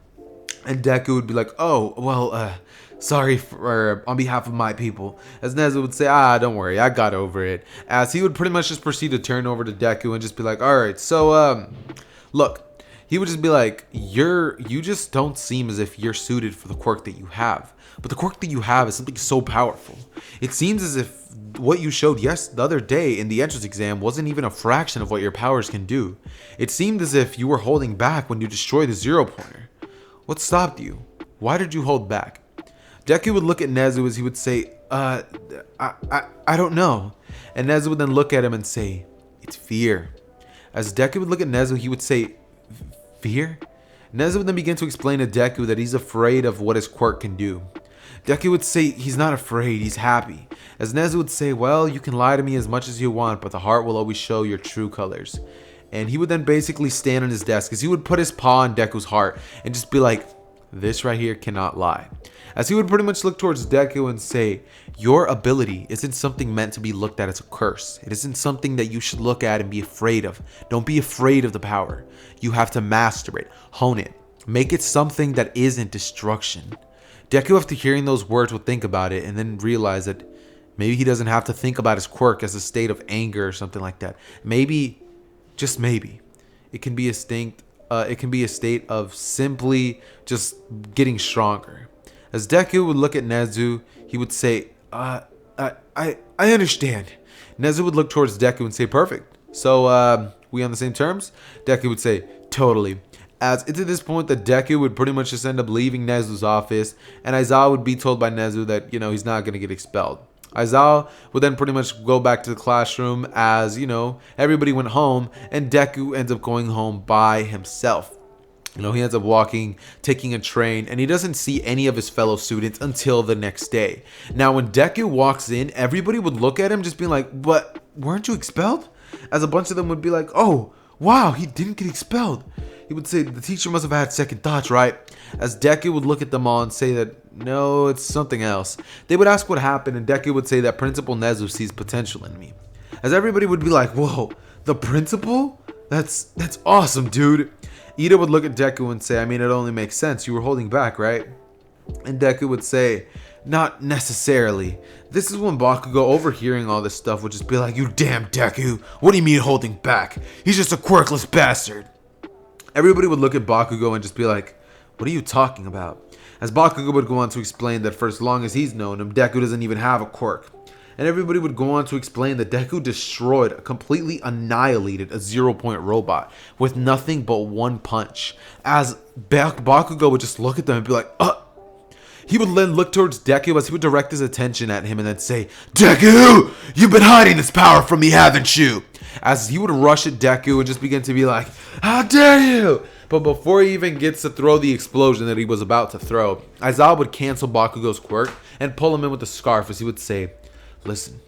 And Deku would be like, oh, well, sorry for on behalf of my people. As Nezu would say, don't worry, I got over it. As he would pretty much just proceed to turn over to Deku and just be like, alright, so, look. He would just be like, you just don't seem as if you're suited for the quirk that you have. But the quirk that you have is something so powerful. It seems as if what you showed the other day in the entrance exam wasn't even a fraction of what your powers can do. It seemed as if you were holding back when you destroyed the zero pointer. What stopped you? Why did you hold back? Deku would look at Nezu as he would say, I don't know. And Nezu would then look at him and say, it's fear. As Deku would look at Nezu, he would say, fear? Nezu would then begin to explain to Deku that he's afraid of what his quirk can do. Deku would say he's not afraid, he's happy. As Nezu would say, well, you can lie to me as much as you want, but the heart will always show your true colors. And he would then basically stand on his desk as he would put his paw on Deku's heart and just be like, this right here cannot lie. As he would pretty much look towards Deku and say, your ability isn't something meant to be looked at as a curse. It isn't something that you should look at and be afraid of. Don't be afraid of the power. You have to master it, hone it, make it something that isn't destruction. Deku, after hearing those words, would think about it and then realize that maybe he doesn't have to think about his quirk as a state of anger or something like that. Maybe, just maybe, it can be a state of simply just getting stronger. As Deku would look at Nezu, he would say, I understand. Nezu would look towards Deku and say, perfect. So, we on the same terms? Deku would say, totally. As it's at this point that Deku would pretty much just end up leaving Nezu's office, and Aizawa would be told by Nezu that, you know, he's not going to get expelled. Aizawa would then pretty much go back to the classroom as, you know, everybody went home, and Deku ends up going home by himself. You know, he ends up walking, taking a train, and he doesn't see any of his fellow students until the next day. Now, when Deku walks in, everybody would look at him just being like, but weren't you expelled? As a bunch of them would be like, oh, wow, he didn't get expelled. He would say, the teacher must have had second thoughts, right? As Deku would look at them all and say that, no, it's something else. They would ask what happened, and Deku would say that Principal Nezu sees potential in me. As everybody would be like, whoa, the principal? That's awesome, dude. Ida would look at Deku and say, I mean, it only makes sense. You were holding back, right? And Deku would say, not necessarily. This is when Bakugou, overhearing all this stuff, would just be like, you damn Deku. What do you mean holding back? He's just a quirkless bastard. Everybody would look at Bakugou and just be like, what are you talking about? As Bakugou would go on to explain that for as long as he's known him, Deku doesn't even have a quirk. And everybody would go on to explain that Deku destroyed, completely annihilated a 0-point robot with nothing but one punch. As Bakugou would just look at them and be like, He would then look towards Deku as he would direct his attention at him and then say, Deku, you've been hiding this power from me, haven't you? As he would rush at Deku and just begin to be like, how dare you? But before he even gets to throw the explosion that he was about to throw, Aizawa would cancel Bakugou's quirk and pull him in with the scarf as he would say, listen,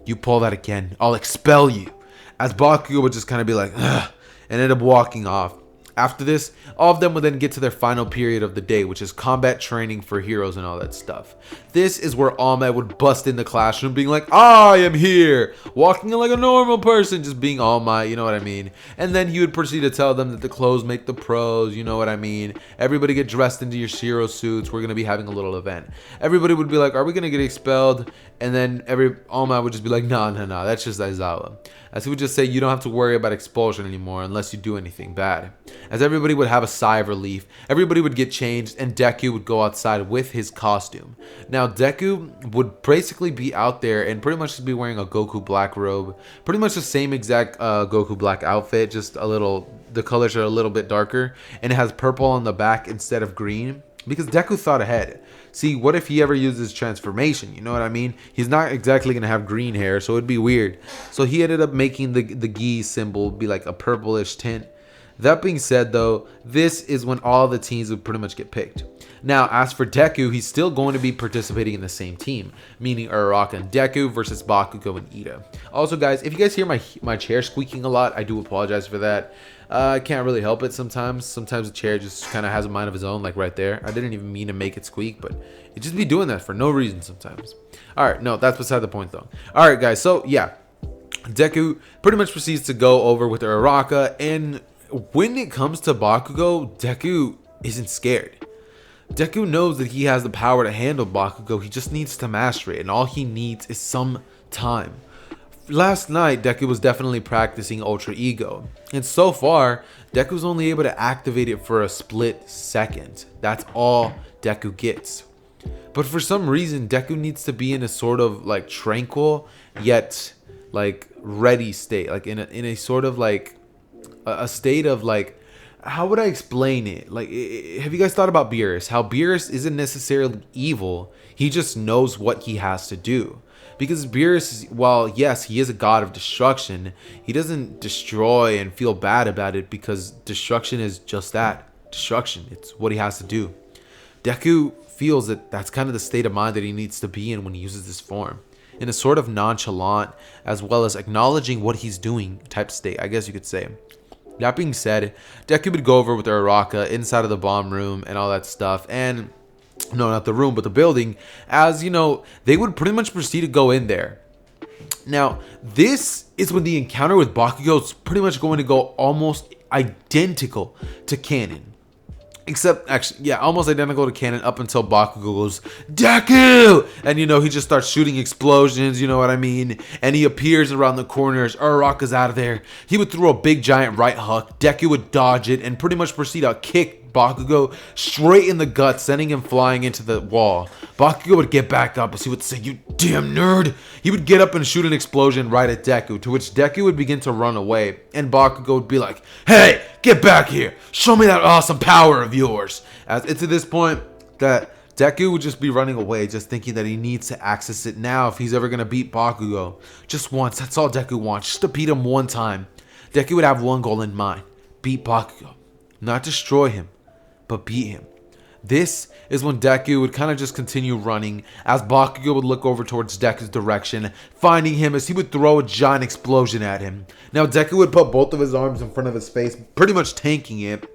you pull that again, I'll expel you. As Bakugou would just kind of be like, ugh, and end up walking off. After this, all of them would then get to their final period of the day, which is combat training for heroes and all that stuff. This is where All Might would bust in the classroom being like, I am here, walking in like a normal person, just being All Might, you know what I mean? And then he would proceed to tell them that the clothes make the pros, you know what I mean? Everybody get dressed into your hero suits, we're going to be having a little event. Everybody would be like, are we going to get expelled? And then All Might would just be like, no, that's just Aizawa. As he would just say, you don't have to worry about expulsion anymore unless you do anything bad. As everybody would have a sigh of relief, everybody would get changed, and Deku would go outside with his costume. Now, Deku would basically be out there and pretty much just be wearing a Goku black robe. Pretty much the same exact Goku black outfit, just the colors are a little bit darker, and it has purple on the back instead of green. Because Deku thought ahead. See, what if he ever uses transformation? You know what I mean? He's not exactly going to have green hair, so it'd be weird. So he ended up making the gi symbol be like a purplish tint. That being said, though, this is when all the teams would pretty much get picked. Now, as for Deku, he's still going to be participating in the same team, meaning Uraraka and Deku versus Bakugou and Ida. Also, guys, if you guys hear my chair squeaking a lot, I do apologize for that. I can't really help it sometimes. Sometimes the chair just kind of has a mind of its own, like right there. I didn't even mean to make it squeak, but it just be doing that for no reason sometimes. All right, no, that's beside the point, though. All right, guys, so yeah, Deku pretty much proceeds to go over with Uraraka, and when it comes to Bakugou, Deku isn't scared. Deku knows that he has the power to handle Bakugou. He just needs to master it, and all he needs is some time. Last night, Deku was definitely practicing Ultra Ego, and so far, Deku's only able to activate it for a split second. That's all Deku gets. But for some reason, Deku needs to be in a sort of like tranquil yet like ready state, like in a sort of like a state of like, how would I explain it? Like, have you guys thought about Beerus? How Beerus isn't necessarily evil, he just knows what he has to do. Because Beerus, while yes, he is a god of destruction, he doesn't destroy and feel bad about it because destruction is just that, destruction. It's what he has to do. Deku feels that that's kind of the state of mind that he needs to be in when he uses this form. In a sort of nonchalant, as well as acknowledging what he's doing type state, I guess you could say. That being said, Deku would go over with Uraraka inside of the bomb room and all that stuff, and no, not the room, but the building, as you know, they would pretty much proceed to go in there. Now, this is when the encounter with Bakugou is pretty much going to go almost identical to canon. Except, actually, yeah, almost identical to canon up until Bakugou goes, Deku! And, you know, he just starts shooting explosions, you know what I mean? And he appears around the corners. Uraraka's out of there. He would throw a big giant right hook. Deku would dodge it and pretty much proceed to kick Bakugou straight in the gut, sending him flying into the wall. Bakugou would get back up as he would say, you damn nerd! He would get up and shoot an explosion right at Deku, to which Deku would begin to run away, and Bakugou would be like, hey, get back here! Show me that awesome power of yours! As it's at this point that Deku would just be running away, just thinking that he needs to access it now if he's ever going to beat Bakugou. Just once, that's all Deku wants, just to beat him one time. Deku would have one goal in mind, beat Bakugou. Not destroy him, but beat him. This is when Deku would kind of just continue running, as Bakugou would look over towards Deku's direction, finding him as he would throw a giant explosion at him. Now Deku would put both of his arms in front of his face, pretty much tanking it,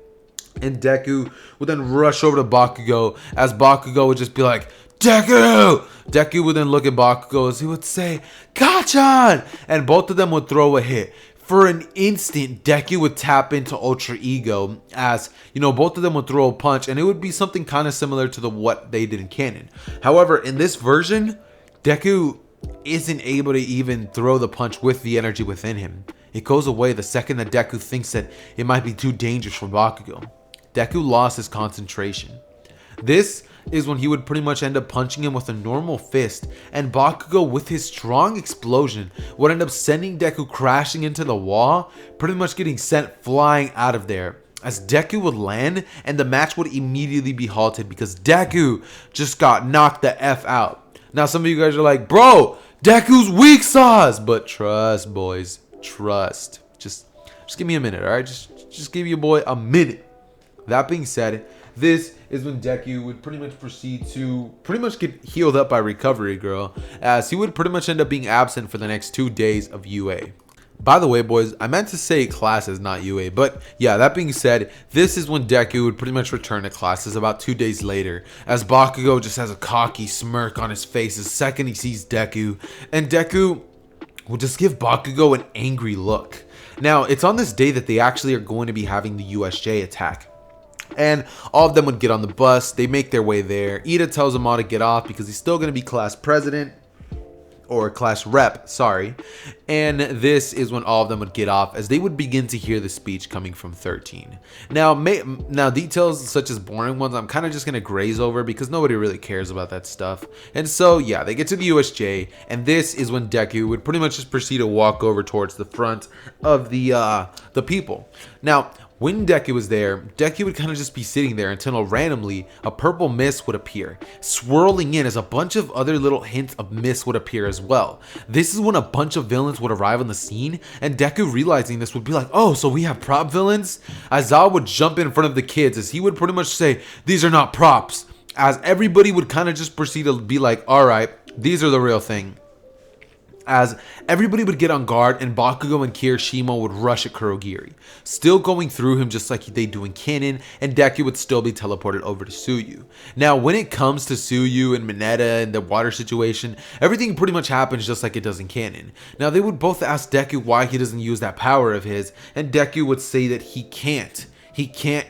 and Deku would then rush over to Bakugou, as Bakugou would just be like, Deku! Deku would then look at Bakugou as he would say, Gachan! And both of them would throw a hit. For an instant, Deku would tap into Ultra Ego, as, you know, both of them would throw a punch, and it would be something kind of similar to what they did in canon. However, in this version, Deku isn't able to even throw the punch with the energy within him. It goes away the second that Deku thinks that it might be too dangerous for Bakugou. Deku lost his concentration. This is when he would pretty much end up punching him with a normal fist, and Bakugou with his strong explosion would end up sending Deku crashing into the wall, pretty much getting sent flying out of there, as Deku would land and the match would immediately be halted because Deku just got knocked the F out. Now some of you guys are like, bro, Deku's weak sauce, but trust, boys, trust. Just give me a minute, all right? Just give your boy a minute. That being said, this is when Deku would pretty much proceed to get healed up by Recovery Girl, as he would pretty much end up being absent for the next 2 days of UA. By the way, boys, I meant to say classes, not UA, but yeah, that being said, this is when Deku would pretty much return to classes about 2 days later, as Bakugou just has a cocky smirk on his face the second he sees Deku, and Deku will just give Bakugou an angry look. Now, it's on this day that they actually are going to be having the USJ attack. And all of them would get on the bus, they make their way there. Ida tells them all to get off because he's still going to be class president. Or class rep, sorry. And this is when all of them would get off as they would begin to hear the speech coming from 13. Now details such as boring ones, I'm kind of just going to graze over because nobody really cares about that stuff. And so, yeah, they get to the USJ, and this is when Deku would pretty much just proceed to walk over towards the front of the people. Now, when Deku was there, Deku would kind of just be sitting there until randomly a purple mist would appear, swirling in as a bunch of other little hints of mist would appear as well. This is when a bunch of villains would arrive on the scene, and Deku, realizing this, would be like, oh, so we have prop villains? Aizawa would jump in front of the kids as he would pretty much say, these are not props, as everybody would kind of just proceed to be like, alright, these are the real thing. As everybody would get on guard and Bakugou and Kirishima would rush at Kurogiri, still going through him just like they do in canon, and Deku would still be teleported over to Tsuyu. Now when it comes to Tsuyu and Mineta and the water situation, everything pretty much happens just like it does in canon. Now they would both ask Deku why he doesn't use that power of his, and Deku would say that he can't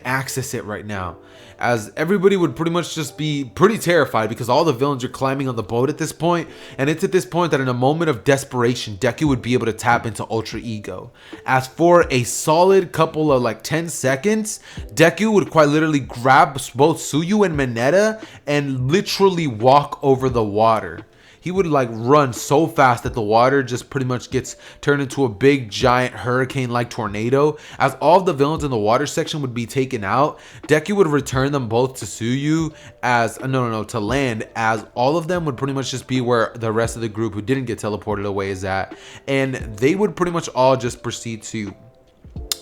access it right now, as everybody would pretty much just be pretty terrified because all the villains are climbing on the boat at this point, and it's at this point that in a moment of desperation, Deku would be able to tap into Ultra Ego. As for a solid couple of like 10 seconds, Deku would quite literally grab both Tsuyu and Mineta and literally walk over the water. He would like run so fast that the water just pretty much gets turned into a big giant hurricane-like tornado. As all of the villains in the water section would be taken out, Deku would return them both to Tsuyu to land, as all of them would pretty much just be where the rest of the group who didn't get teleported away is at. And they would pretty much all just proceed to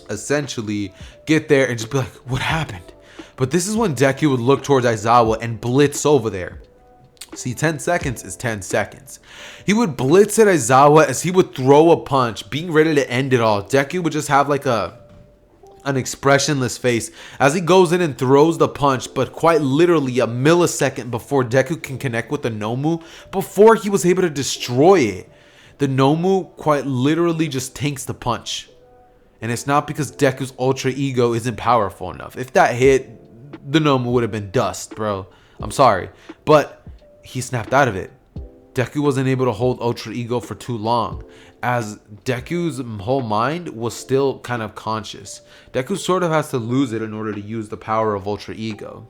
essentially get there and just be like, what happened? But this is when Deku would look towards Aizawa and blitz over there. See, 10 seconds is 10 seconds. He would blitz at Aizawa as he would throw a punch, being ready to end it all. Deku would just have like an expressionless face as he goes in and throws the punch, but quite literally a millisecond before Deku can connect with the Nomu, before he was able to destroy it, the Nomu quite literally just tanks the punch. And it's not because Deku's Ultra Ego isn't powerful enough. If that hit, the Nomu would have been dust, bro. I'm sorry. But he snapped out of it. Deku wasn't able to hold Ultra Ego for too long, as Deku's whole mind was still kind of conscious. Deku sort of has to lose it in order to use the power of Ultra Ego.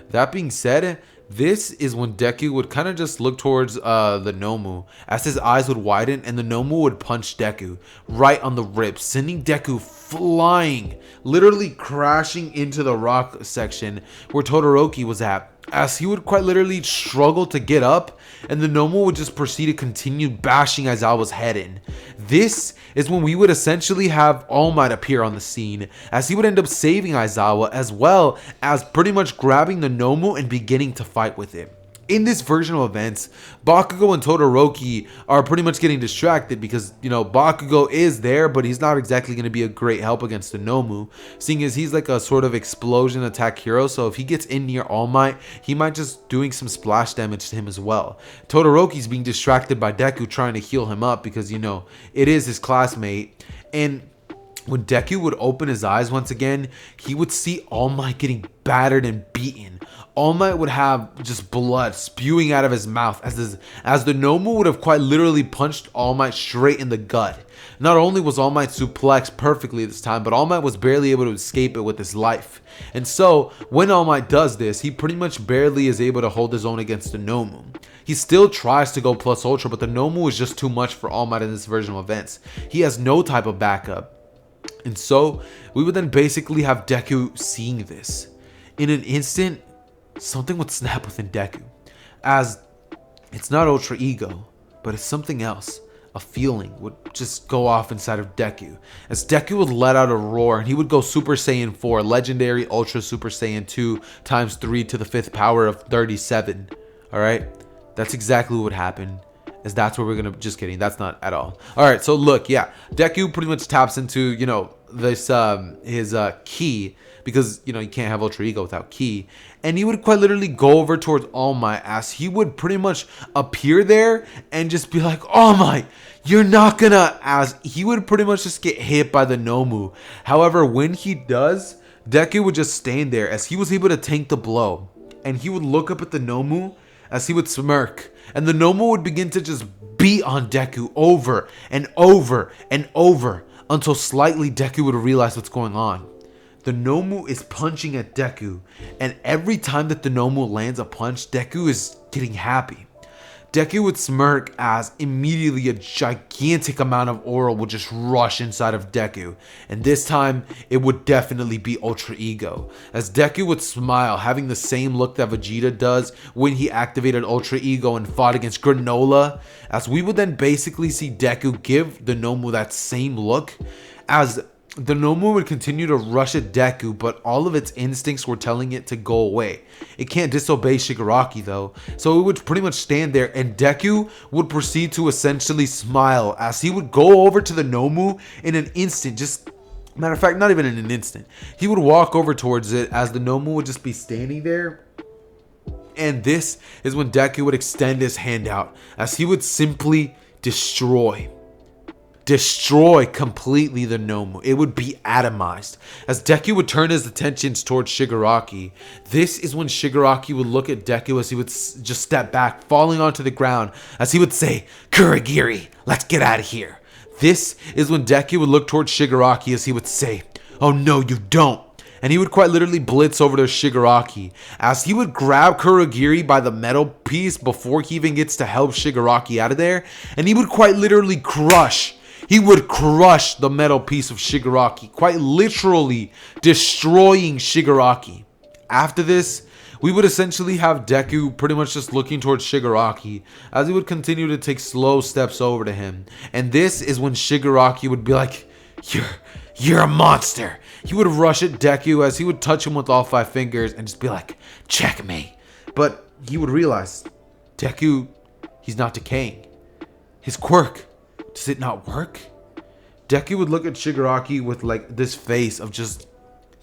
That being said, this is when Deku would kind of just look towards the Nomu, as his eyes would widen and the Nomu would punch Deku right on the ribs, sending Deku flying, literally crashing into the rock section where Todoroki was at, as he would quite literally struggle to get up, and the Nomu would just proceed to continue bashing Aizawa's head in. This is when we would essentially have All Might appear on the scene, as he would end up saving Aizawa, as well as pretty much grabbing the Nomu and beginning to fight with it. In this version of events, Bakugou and Todoroki are pretty much getting distracted because, you know, Bakugou is there, but he's not exactly going to be a great help against the Nomu, seeing as he's like a sort of explosion attack hero, so if he gets in near All Might, he might just doing some splash damage to him as well. Todoroki's being distracted by Deku trying to heal him up because, you know, it is his classmate, and when Deku would open his eyes once again, he would see All Might getting battered and beaten. All Might would have just blood spewing out of his mouth as the Nomu would have quite literally punched All Might straight in the gut. Not only was All Might suplexed perfectly this time, but All Might was barely able to escape it with his life. And so, when All Might does this, he pretty much barely is able to hold his own against the Nomu. He still tries to go plus ultra, but the Nomu is just too much for All Might in this version of events. He has no type of backup. And so, we would then basically have Deku seeing this. In an instant, something would snap within Deku. As it's not Ultra Ego, but it's something else. A feeling would just go off inside of Deku. As Deku would let out a roar and he would go Super Saiyan 4, Legendary Ultra Super Saiyan 2 times 3 to the 5th power of 37. Alright? That's exactly what would happen. As that's where we're gonna, just kidding, that's not at all. Alright, so look, yeah, Deku pretty much taps into, you know, this his ki, because you know you can't have Ultra Ego without ki, and he would quite literally go over towards All Might as he would pretty much appear there and just be like, All Might, you're not gonna, as he would pretty much just get hit by the Nomu. However, when he does, Deku would just stand there as he was able to tank the blow, and he would look up at the Nomu as he would smirk, and the Nomu would begin to just beat on Deku over and over and over until slightly Deku would realize what's going on. The Nomu is punching at Deku, and every time that the Nomu lands a punch, Deku is getting happy. Deku would smirk as immediately a gigantic amount of aura would just rush inside of Deku, and this time it would definitely be Ultra Ego, as Deku would smile, having the same look that Vegeta does when he activated Ultra Ego and fought against Granola, as we would then basically see Deku give the Nomu that same look, as the Nomu would continue to rush at Deku, but all of its instincts were telling it to go away. It can't disobey Shigaraki though, so it would pretty much stand there, and Deku would proceed to essentially smile as he would go over to the Nomu in an instant. Just matter of fact, not even in an instant. He would walk over towards it as the Nomu would just be standing there. And this is when Deku would extend his hand out as he would simply destroy completely the Nomu. It would be atomized. As Deku would turn his attentions towards Shigaraki, this is when Shigaraki would look at Deku as he would just step back, falling onto the ground, as he would say, Kurogiri, let's get out of here. This is when Deku would look towards Shigaraki as he would say, oh no you don't. And he would quite literally blitz over to Shigaraki as he would grab Kurogiri by the metal piece before he even gets to help Shigaraki out of there, and he would quite literally crush the metal piece of Shigaraki, quite literally destroying Shigaraki. After this, we would essentially have Deku pretty much just looking towards Shigaraki as he would continue to take slow steps over to him. And this is when Shigaraki would be like, you're a monster. He would rush at Deku as he would touch him with all 5 fingers and just be like, checkmate. But he would realize, Deku, he's not decaying. His quirk, does it not work? Deku would look at Shigaraki with like this face of just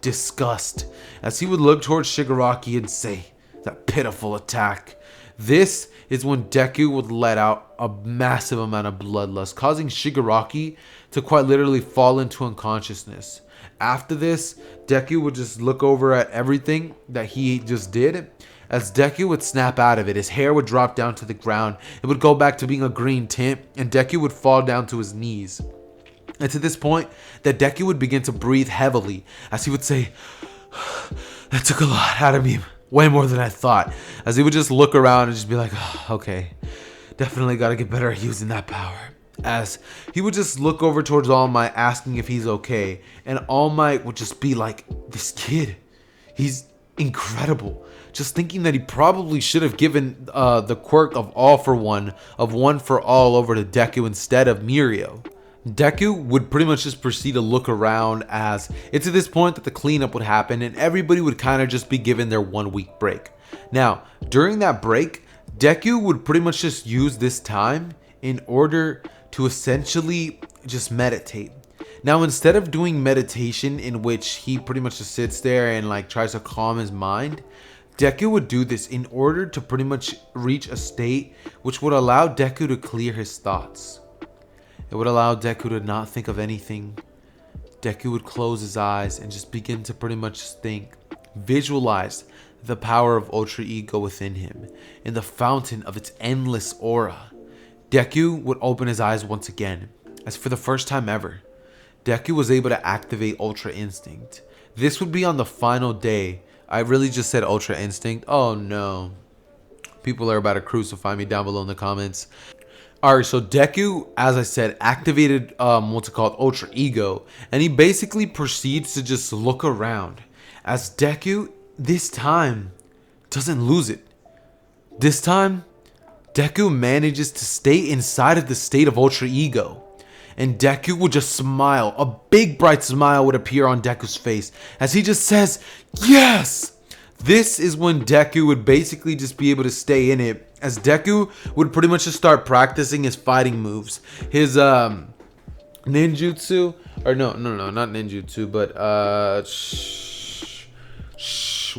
disgust as he would look towards Shigaraki and say, that pitiful attack. This is when Deku would let out a massive amount of bloodlust, causing Shigaraki to quite literally fall into unconsciousness. After this, Deku would just look over at everything that he just did. As Deku would snap out of it, his hair would drop down to the ground. It would go back to being a green tint, and Deku would fall down to his knees. It's at this point that Deku would begin to breathe heavily as he would say, that took a lot out of me, way more than I thought. As he would just look around and just be like, oh, okay, definitely got to get better at using that power. As he would just look over towards All Might asking if he's okay, and All Might would just be like, this kid, he's incredible. Just thinking that he probably should have given the quirk of one for all over to Deku instead of Mirio. Deku would pretty much just proceed to look around as it's at this point that the cleanup would happen and everybody would kind of just be given their 1 week break. Now, during that break, Deku would pretty much just use this time in order to essentially just meditate. Now, instead of doing meditation in which he pretty much just sits there and like tries to calm his mind, Deku would do this in order to pretty much reach a state which would allow Deku to clear his thoughts. It would allow Deku to not think of anything, Deku would close his eyes and just begin to pretty much think, visualize the power of Ultra Ego within him in the fountain of its endless aura. Deku would open his eyes once again, as for the first time ever, Deku was able to activate Ultra Instinct. This would be on the final day. I really just said Ultra Instinct. Oh no. People are about to crucify me down below in the comments. Alright, so Deku, as I said, activated what's it called, Ultra Ego, and he basically proceeds to just look around as Deku this time doesn't lose it. This time, Deku manages to stay inside of the state of Ultra Ego, and Deku would just smile. A big bright smile would appear on Deku's face as he just says, yes! This is when Deku would basically just be able to stay in it, as Deku would pretty much just start practicing his fighting moves. His ninjutsu, or no, not ninjutsu, but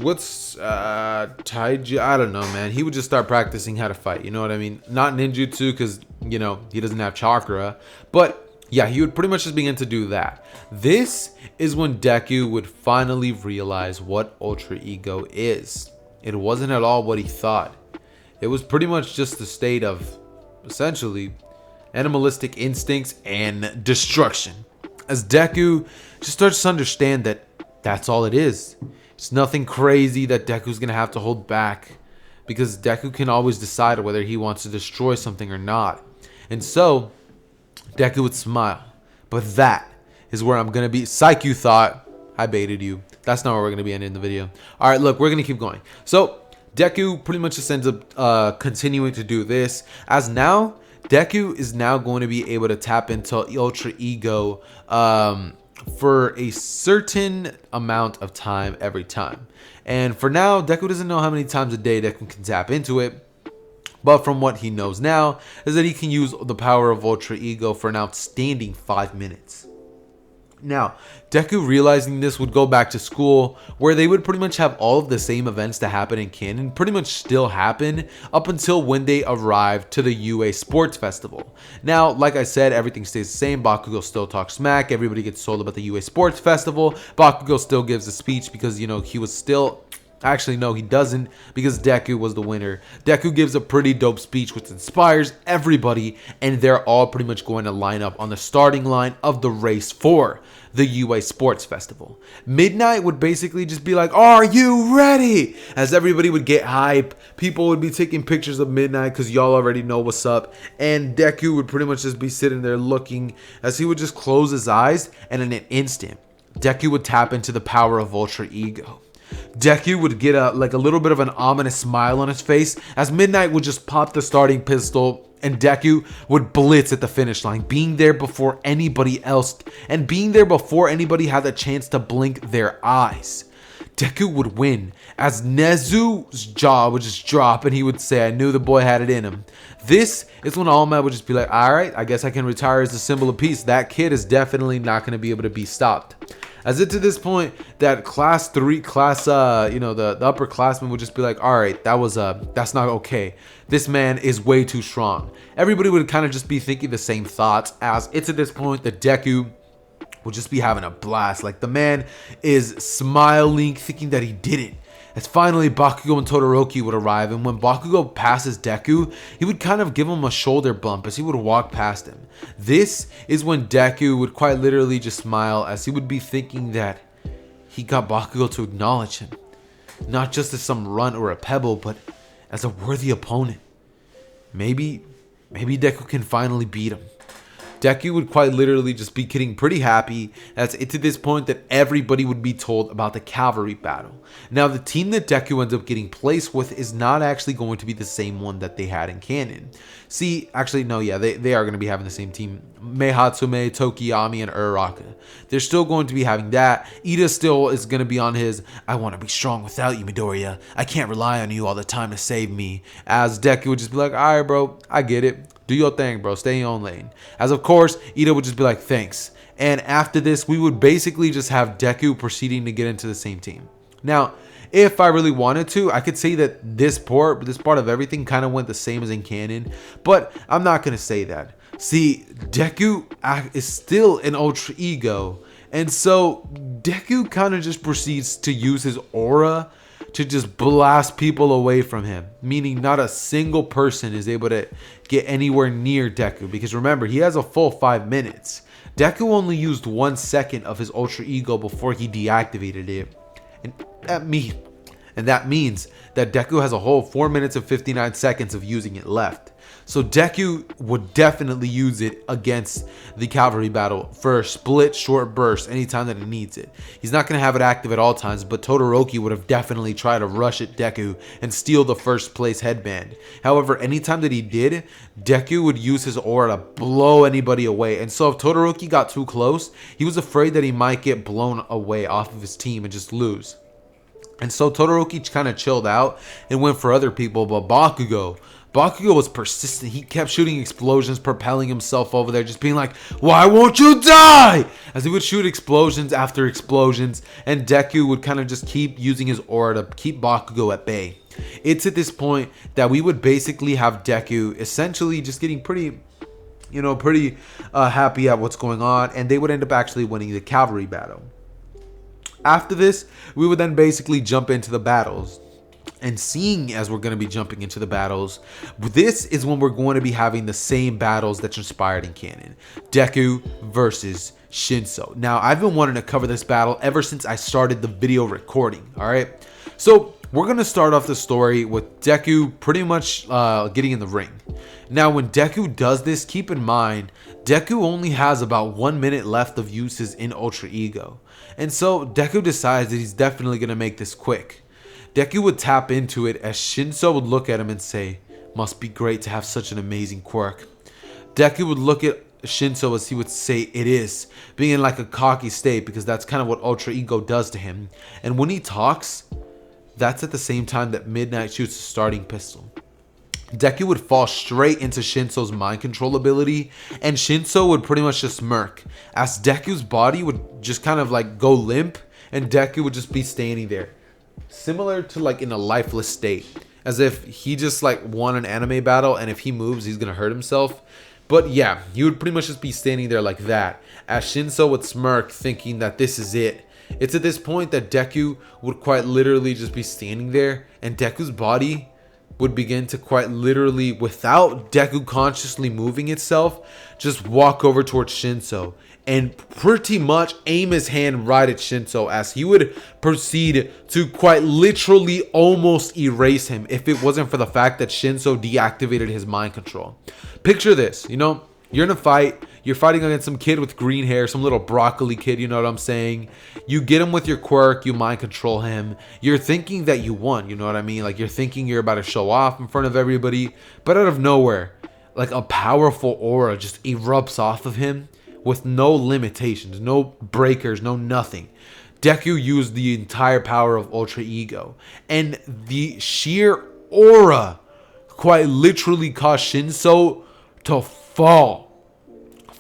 what's taiji? I don't know, man. He would just start practicing how to fight, you know what I mean? Not ninjutsu, because, you know, he doesn't have chakra, but yeah, he would pretty much just begin to do that. This is when Deku would finally realize what Ultra Ego is. It wasn't at all what he thought. It was pretty much just the state of, essentially, animalistic instincts and destruction. As Deku just starts to understand that that's all it is. It's nothing crazy that Deku's going to have to hold back, because Deku can always decide whether he wants to destroy something or not. And so Deku would smile. But that is where I'm going to be. Psych, you thought. I baited you. That's not where we're going to be ending the video. Alright, look, we're going to keep going. So, Deku pretty much just ends up continuing to do this. As now, Deku is now going to be able to tap into Ultra Ego for a certain amount of time every time. And for now, Deku doesn't know how many times a day Deku can tap into it. But from what he knows now is that he can use the power of Ultra Ego for an outstanding 5 minutes. Now, Deku realizing this would go back to school, where they would pretty much have all of the same events that happen in canon pretty much still happen up until when they arrive to the UA Sports Festival. Now, like I said, everything stays the same. Bakugou still talks smack. Everybody gets told about the UA Sports Festival. Bakugou still gives a speech because, you know, he was still... Actually, no, he doesn't, because Deku was the winner. Deku gives a pretty dope speech which inspires everybody, and they're all pretty much going to line up on the starting line of the race for the UA Sports Festival. Midnight would basically just be like, are you ready? As everybody would get hype, people would be taking pictures of Midnight because y'all already know what's up, and Deku would pretty much just be sitting there looking as he would just close his eyes, and in an instant, Deku would tap into the power of Ultra Ego. Deku would get a little bit of an ominous smile on his face as Midnight would just pop the starting pistol, and Deku would blitz at the finish line, being there before anybody else and being there before anybody had the chance to blink their eyes. Deku would win as Nezu's jaw would just drop and he would say, I knew the boy had it in him. This is when All Might would just be like, alright, I guess I can retire as a symbol of peace. That kid is definitely not going to be able to be stopped. As it to this point, that the upperclassmen would just be like, all right, that's not okay. This man is way too strong. Everybody would kind of just be thinking the same thoughts, as it's at this point that Deku would just be having a blast. Like, the man is smiling, thinking that he did it. As finally Bakugou and Todoroki would arrive, and when Bakugou passes Deku, he would kind of give him a shoulder bump as he would walk past him. This is when Deku would quite literally just smile, as he would be thinking that he got Bakugou to acknowledge him. Not just as some runt or a pebble, but as a worthy opponent. Maybe Deku can finally beat him. Deku would quite literally just be getting pretty happy, as it's at this point that everybody would be told about the Cavalry Battle. Now, the team that Deku ends up getting placed with is not actually going to be the same one that they had in canon. See, actually, no, yeah, they are going to be having the same team. Meihatsume, Tokiyami, and Uraraka. They're still going to be having that. Ida still is going to be on his, I want to be strong without you, Midoriya. I can't rely on you all the time to save me. As Deku would just be like, alright, bro, I get it. Do your thing, bro. Stay in your own lane. As of course, Ida would just be like, thanks. And after this, we would basically just have Deku proceeding to get into the same team. Now, if I really wanted to, I could say that this part of everything kind of went the same as in canon, but I'm not going to say that. See, Deku is still an Ultra Ego, And so Deku kind of just proceeds to use his aura to just blast people away from him, meaning not a single person is able to get anywhere near Deku, because remember, he has a full 5 minutes. Deku only used 1 second of his Ultra Ego before he deactivated it, and that means that Deku has a whole 4 minutes and 59 seconds of using it left. So Deku would definitely use it against the Cavalry Battle for a split short burst anytime that he needs it. He's not going to have it active at all times, but Todoroki would have definitely tried to rush at Deku and steal the first place headband. However, anytime that he did, Deku would use his aura to blow anybody away. And so if Todoroki got too close, he was afraid that he might get blown away off of his team and just lose. And so Todoroki kind of chilled out and went for other people, but Bakugou was persistent. He kept shooting explosions, propelling himself over there, just being like, "Why won't you die?" As he would shoot explosions after explosions, and Deku would kind of just keep using his aura to keep Bakugou at bay. It's at this point that we would basically have Deku essentially just getting pretty happy at what's going on, and they would end up actually winning the Cavalry Battle. After this, we would then basically jump into the battles. And seeing as we're going to be jumping into the battles, this is when we're going to be having the same battles that transpired in canon. Deku versus Shinso. Now, I've been wanting to cover this battle ever since I started the video recording, alright? So, we're going to start off the story with Deku pretty much getting in the ring. Now, when Deku does this, keep in mind, Deku only has about 1 minute left of uses in Ultra Ego. And so, Deku decides that he's definitely going to make this quick. Deku would tap into it as Shinso would look at him and say, "Must be great to have such an amazing quirk." Deku would look at Shinso as he would say, "It is," being in like a cocky state because that's kind of what Ultra Ego does to him. And when he talks, that's at the same time that Midnight shoots a starting pistol. Deku would fall straight into Shinso's mind control ability, and Shinso would pretty much just smirk as Deku's body would just kind of like go limp, and Deku would just be standing there, similar to like in a lifeless state, as if he just like won an anime battle, and if he moves he's gonna hurt himself. But yeah, he would pretty much just be standing there like that as Shinso would smirk, thinking that this is it. It's at this point that Deku would quite literally just be standing there, and Deku's body would begin to quite literally, without Deku consciously moving itself, just walk over towards Shinso and pretty much aim his hand right at Shinso as he would proceed to quite literally almost erase him if it wasn't for the fact that Shinso deactivated his mind control. Picture this, you're in a fight, you're fighting against some kid with green hair, some little broccoli kid, you know what I'm saying? You get him with your quirk, you mind control him. You're thinking that you won, you know what I mean? Like you're thinking you're about to show off in front of everybody, but out of nowhere, like a powerful aura just erupts off of him with no limitations, no breakers, no nothing. Deku used the entire power of Ultra Ego, and the sheer aura quite literally caused Shinso to fall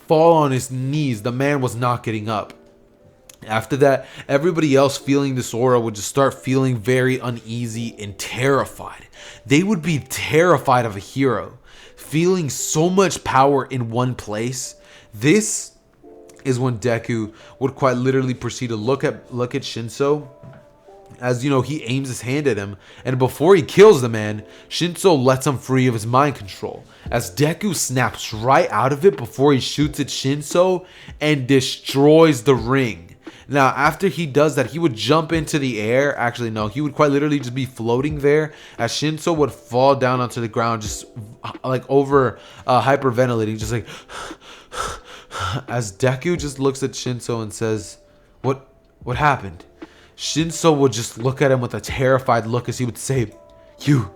on his knees. The man was not getting up. After that, everybody else feeling this aura would just start feeling very uneasy and terrified. They would be terrified of a hero, feeling so much power in one place. This is when Deku would quite literally proceed to look at Shinso, as he aims his hand at him, and before he kills the man, Shinso lets him free of his mind control, as Deku snaps right out of it before he shoots at Shinso and destroys the ring. Now, after he does that, he would jump into the air. Actually, no, he would quite literally just be floating there as Shinso would fall down onto the ground, just like over hyperventilating, just like as Deku just looks at Shinso and says, What happened?" Shinso would just look at him with a terrified look as he would say, You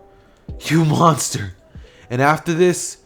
monster." And after this,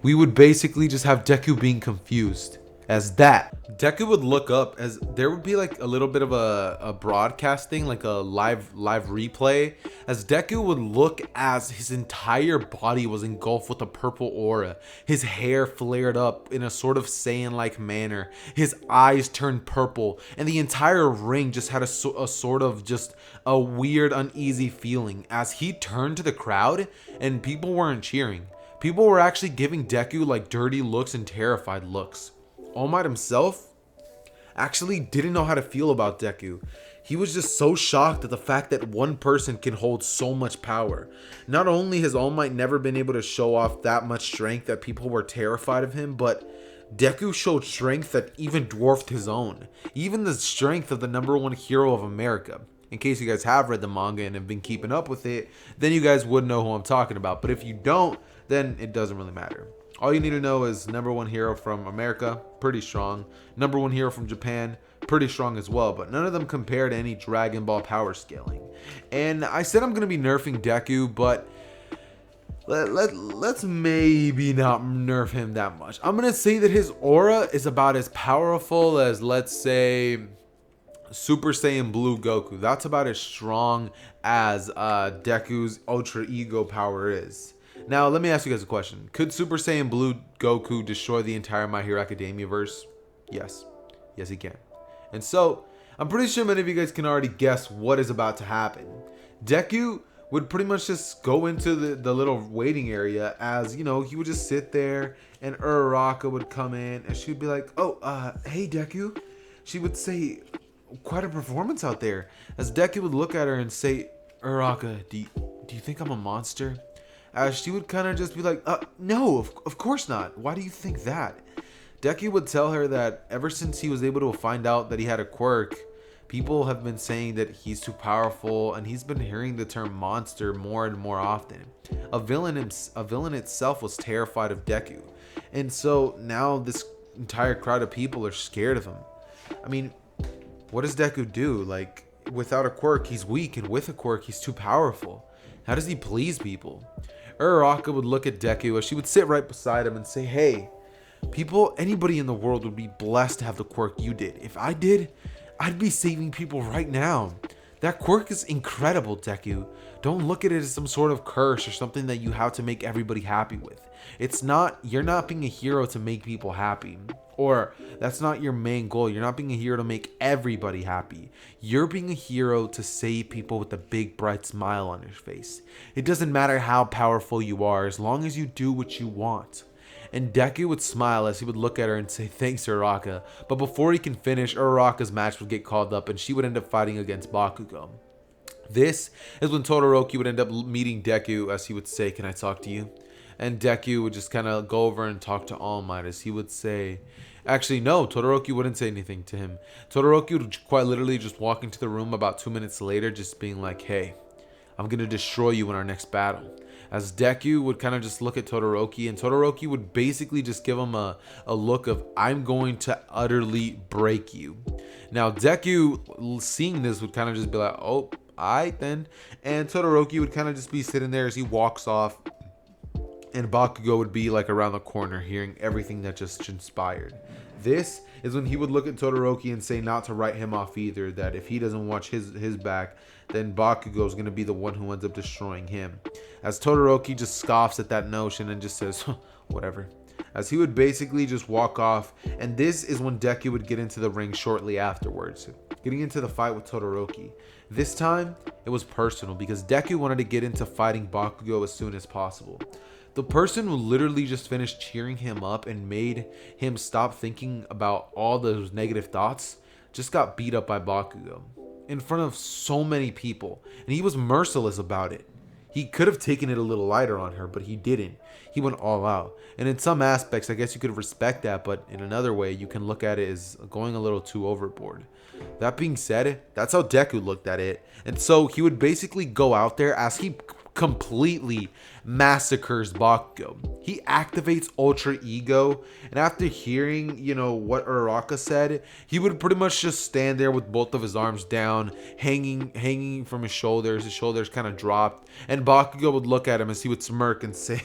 we would basically just have Deku being confused. As that, Deku would look up as there would be like a little bit of a broadcasting, like a live replay, as Deku would look as his entire body was engulfed with a purple aura. His hair flared up in a sort of Saiyan-like manner. His eyes turned purple, and the entire ring just had a sort of just a weird, uneasy feeling as he turned to the crowd, and people weren't cheering. People were actually giving Deku like dirty looks and terrified looks. All Might himself, actually didn't know how to feel about Deku. He was just so shocked at the fact that one person can hold so much power. Not only has All Might never been able to show off that much strength that people were terrified of him, but Deku showed strength that even dwarfed his own. Even the strength of the #1 hero of America. In case you guys have read the manga and have been keeping up with it, then you guys would know who I'm talking about. But if you don't, then it doesn't really matter. All you need to know is #1 hero from America, pretty strong. #1 hero from Japan, pretty strong as well. But none of them compare to any Dragon Ball power scaling. And I said I'm going to be nerfing Deku, but let's maybe not nerf him that much. I'm going to say that his aura is about as powerful as, let's say, Super Saiyan Blue Goku. That's about as strong as Deku's Ultra Ego power is. Now, let me ask you guys a question. Could Super Saiyan Blue Goku destroy the entire My Hero Academia verse? Yes. Yes, he can. And so, I'm pretty sure many of you guys can already guess what is about to happen. Deku would pretty much just go into the little waiting area, as, you know, he would just sit there and Uraraka would come in and she'd be like, oh, hey Deku. She would say, quite a performance out there. As Deku would look at her and say, Uraraka, do you think I'm a monster? As she would kind of just be like, no, of course not. Why do you think that? Deku would tell her that ever since he was able to find out that he had a quirk, people have been saying that he's too powerful, and he's been hearing the term monster more and more often. A villain itself was terrified of Deku. And so now this entire crowd of people are scared of him. I mean, what does Deku do? Like, without a quirk, he's weak, and with a quirk, he's too powerful. How does he please people? Uraraka would look at Deku as she would sit right beside him and say, hey, anybody in the world would be blessed to have the quirk you did. If I did, I'd be saving people right now. That quirk is incredible, Deku. Don't look at it as some sort of curse or something that you have to make everybody happy with. You're not being a hero to make people happy. Or that's not your main goal. You're not being a hero to make everybody happy. You're being a hero to save people with a big bright smile on your face. It doesn't matter how powerful you are as long as you do what you want. And Deku would smile as he would look at her and say, thanks, Uraraka. But before he can finish, Uraraka's match would get called up and she would end up fighting against Bakugou. This is when Todoroki would end up meeting Deku as he would say, can I talk to you? And Deku would just kind of go over and talk to All Might as he would say, actually, no, Todoroki wouldn't say anything to him. Todoroki would quite literally just walk into the room about 2 minutes later, just being like, hey, I'm going to destroy you in our next battle. As Deku would kind of just look at Todoroki, and Todoroki would basically just give him a look of, I'm going to utterly break you. Now, Deku, seeing this, would kind of just be like, oh, alright then. And Todoroki would kind of just be sitting there as he walks off. And Bakugou would be like around the corner hearing everything that just transpired. This is when he would look at Todoroki and say not to write him off either, that if he doesn't watch his back, then Bakugou is going to be the one who ends up destroying him. As Todoroki just scoffs at that notion and just says, whatever. As he would basically just walk off, and this is when Deku would get into the ring shortly afterwards, getting into the fight with Todoroki. This time, it was personal because Deku wanted to get into fighting Bakugou as soon as possible. The person who literally just finished cheering him up and made him stop thinking about all those negative thoughts just got beat up by Bakugou in front of so many people, and he was merciless about it. He could have taken it a little lighter on her, but he didn't. He went all out. And in some aspects, I guess you could respect that, but in another way, you can look at it as going a little too overboard. That being said, that's how Deku looked at it. And so he would basically go out there as he completely massacres Bakugou. He activates Ultra Ego, and after hearing, what Uraraka said, he would pretty much just stand there with both of his arms down, hanging from his shoulders kind of dropped, and Bakugou would look at him as he would smirk and say,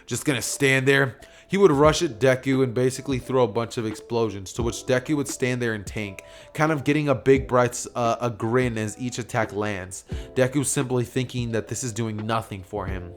just gonna stand there? He would rush at Deku and basically throw a bunch of explosions, to which Deku would stand there and tank, kind of getting a big bright a grin as each attack lands. Deku simply thinking that this is doing nothing for him.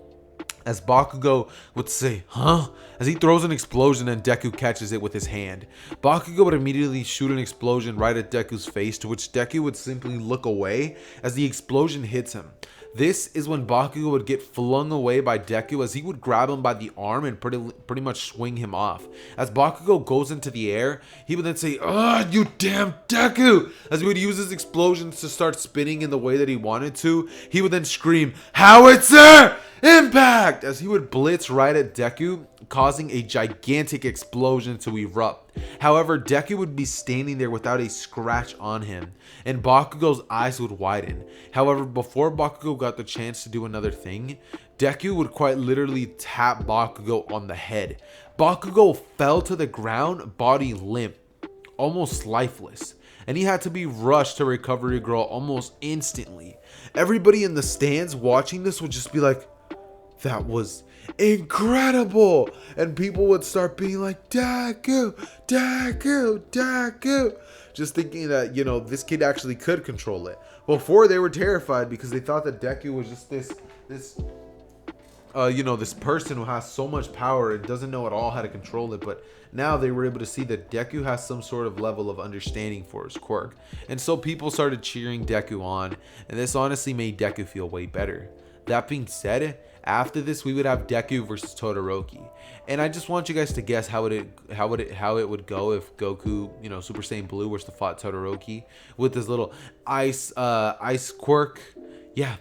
As Bakugou would say, huh? As he throws an explosion and Deku catches it with his hand. Bakugou would immediately shoot an explosion right at Deku's face, to which Deku would simply look away as the explosion hits him. This is when Bakugou would get flung away by Deku as he would grab him by the arm and pretty much swing him off. As Bakugou goes into the air, he would then say, "Ugh, you damn Deku!" As he would use his explosions to start spinning in the way that he wanted to. He would then scream, "Howitzer! Impact!" As he would blitz right at Deku, causing a gigantic explosion to erupt. However, Deku would be standing there without a scratch on him, and Bakugou's eyes would widen. However, before Bakugou got the chance to do another thing, Deku would quite literally tap Bakugou on the head. Bakugou fell to the ground, body limp, almost lifeless, and he had to be rushed to Recovery Girl almost instantly. Everybody in the stands watching this would just be like, "That was incredible," and people would start being like, "Deku, Deku, Deku," just thinking that, you know, this kid actually could control it. Before, they were terrified because they thought that Deku was just this person who has so much power and doesn't know at all how to control it. But now they were able to see that Deku has some sort of level of understanding for his quirk, and so people started cheering Deku on, and this honestly made Deku feel way better. That being said, after this, we would have Deku versus Todoroki, and I just want you guys to guess how it would go if Goku, you know, Super Saiyan Blue, was to fight Todoroki with this little ice quirk. Yeah,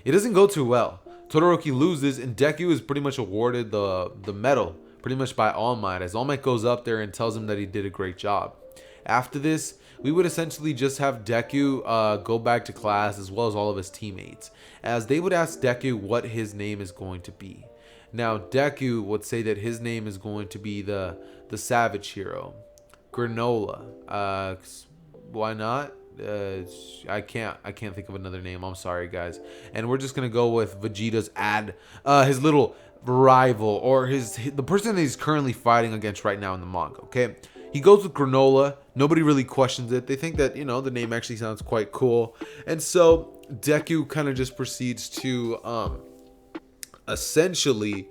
it doesn't go too well. Todoroki loses, and Deku is pretty much awarded the medal, pretty much by All Might, as All Might goes up there and tells him that he did a great job. After this, we would essentially just have Deku go back to class, as well as all of his teammates, as they would ask Deku what his name is going to be. Now, Deku would say that his name is going to be the Savage Hero, Granola. Why not? I can't think of another name. I'm sorry, guys. And we're just gonna go with Vegeta's his little rival, or the person that he's currently fighting against right now in the manga. Okay. He goes with Granola. Nobody really questions it. They think that, you know, the name actually sounds quite cool. And so Deku kind of just proceeds to essentially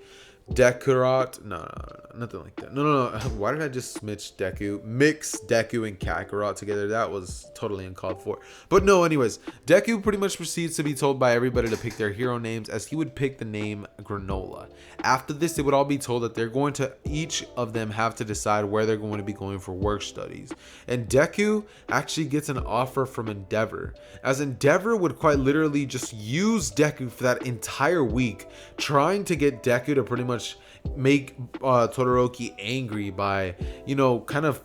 Dekurot. No, nothing like that. No. Why did I just mix Deku and Kakarot together? That was totally uncalled for. But no, anyways, Deku pretty much proceeds to be told by everybody to pick their hero names, as he would pick the name Granola. After this, they would all be told that they're going to, each of them have to decide where they're going to be going for work studies. And Deku actually gets an offer from Endeavor, as Endeavor would quite literally just use Deku for that entire week, trying to get Deku to pretty much make Todoroki angry by, you know, kind of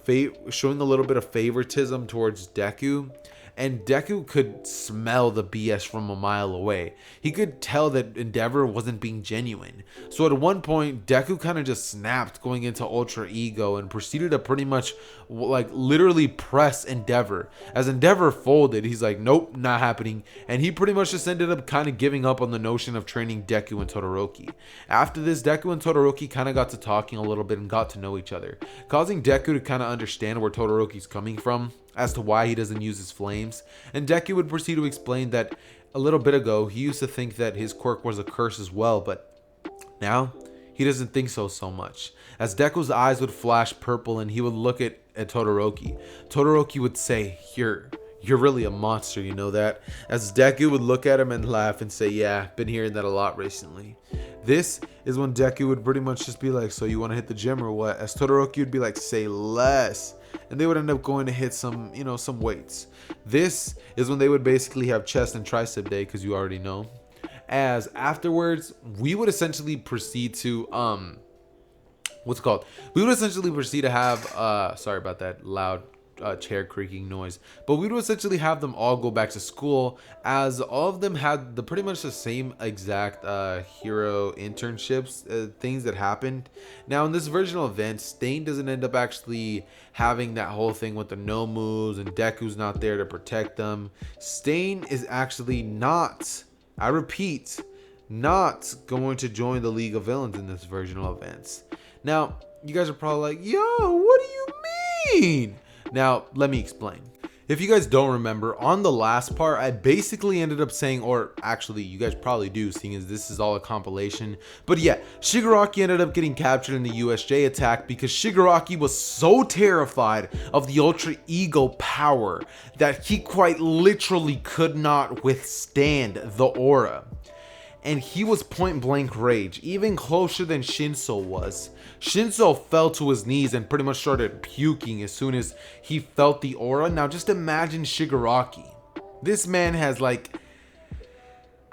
showing a little bit of favoritism towards Deku. And Deku could smell the BS from a mile away. He could tell that Endeavor wasn't being genuine. So at one point, Deku kind of just snapped, going into Ultra Ego, and proceeded to pretty much like literally press Endeavor. As Endeavor folded, he's like, "Nope, not happening." And he pretty much just ended up kind of giving up on the notion of training Deku and Todoroki. After this, Deku and Todoroki kind of got to talking a little bit and got to know each other, causing Deku to kind of understand where Todoroki's coming from as to why he doesn't use his flames. And Deku would proceed to explain that a little bit ago he used to think that his quirk was a curse as well, but now he doesn't think so much. As Deku's eyes would flash purple and he would look at Todoroki. Todoroki would say, You're really a monster, you know that?" As Deku would look at him and laugh and say, "Yeah, been hearing that a lot recently." This is when Deku would pretty much just be like, "So you want to hit the gym or what?" As Todoroki would be like, "Say less." And they would end up going to hit some weights. This is when they would basically have chest and tricep day, because you already know. As afterwards, we would essentially proceed to we would essentially proceed to have sorry about that loud chair creaking noise, but we would essentially have them all go back to school, as all of them had pretty much the same exact hero internships things that happened. Now in this versional event, Stain doesn't end up actually having that whole thing with the Nomus, and Deku's not there to protect them. Stain is actually not, I repeat, not going to join the League of Villains in this versional events. Now you guys are probably like, "Yo, what do you mean?" Now, let me explain. If you guys don't remember, on the last part, I basically ended up saying, or actually you guys probably do, seeing as this is all a compilation, but yeah, Shigaraki ended up getting captured in the USJ attack because Shigaraki was so terrified of the Ultra Ego power that he quite literally could not withstand the aura. And he was point blank rage, even closer than Shinso was. Shinso fell to his knees and pretty much started puking as soon as he felt the aura. Now just imagine Shigaraki. This man has like,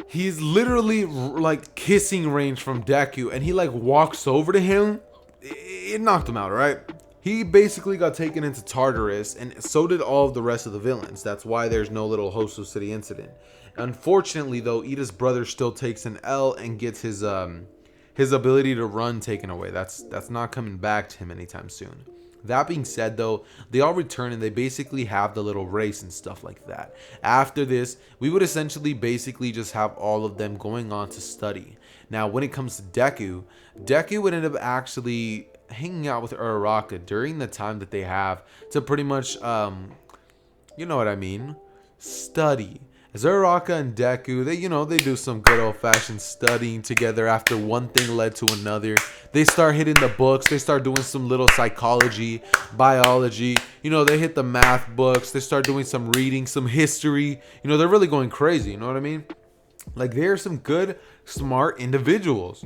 he's literally like kissing range from Deku, and he like walks over to him. It knocked him out, right? He basically got taken into Tartarus, and so did all of the rest of the villains. That's why there's no little Hoso City incident. Unfortunately, though, Ida's brother still takes an L and gets his ability to run taken away. That's not coming back to him anytime soon. That being said, though, they all return and they basically have the little race and stuff like that. After this, we would essentially basically just have all of them going on to study. Now, when it comes to Deku, Deku would end up actually hanging out with Uraraka during the time that they have to pretty much, you know what I mean, study. As Uraraka and Deku, they do some good old-fashioned studying together after one thing led to another. They start hitting the books. They start doing some little psychology, biology. They hit the math books. They start doing some reading, some history. They're really going crazy. You know what I mean? Like, they're some good, smart individuals,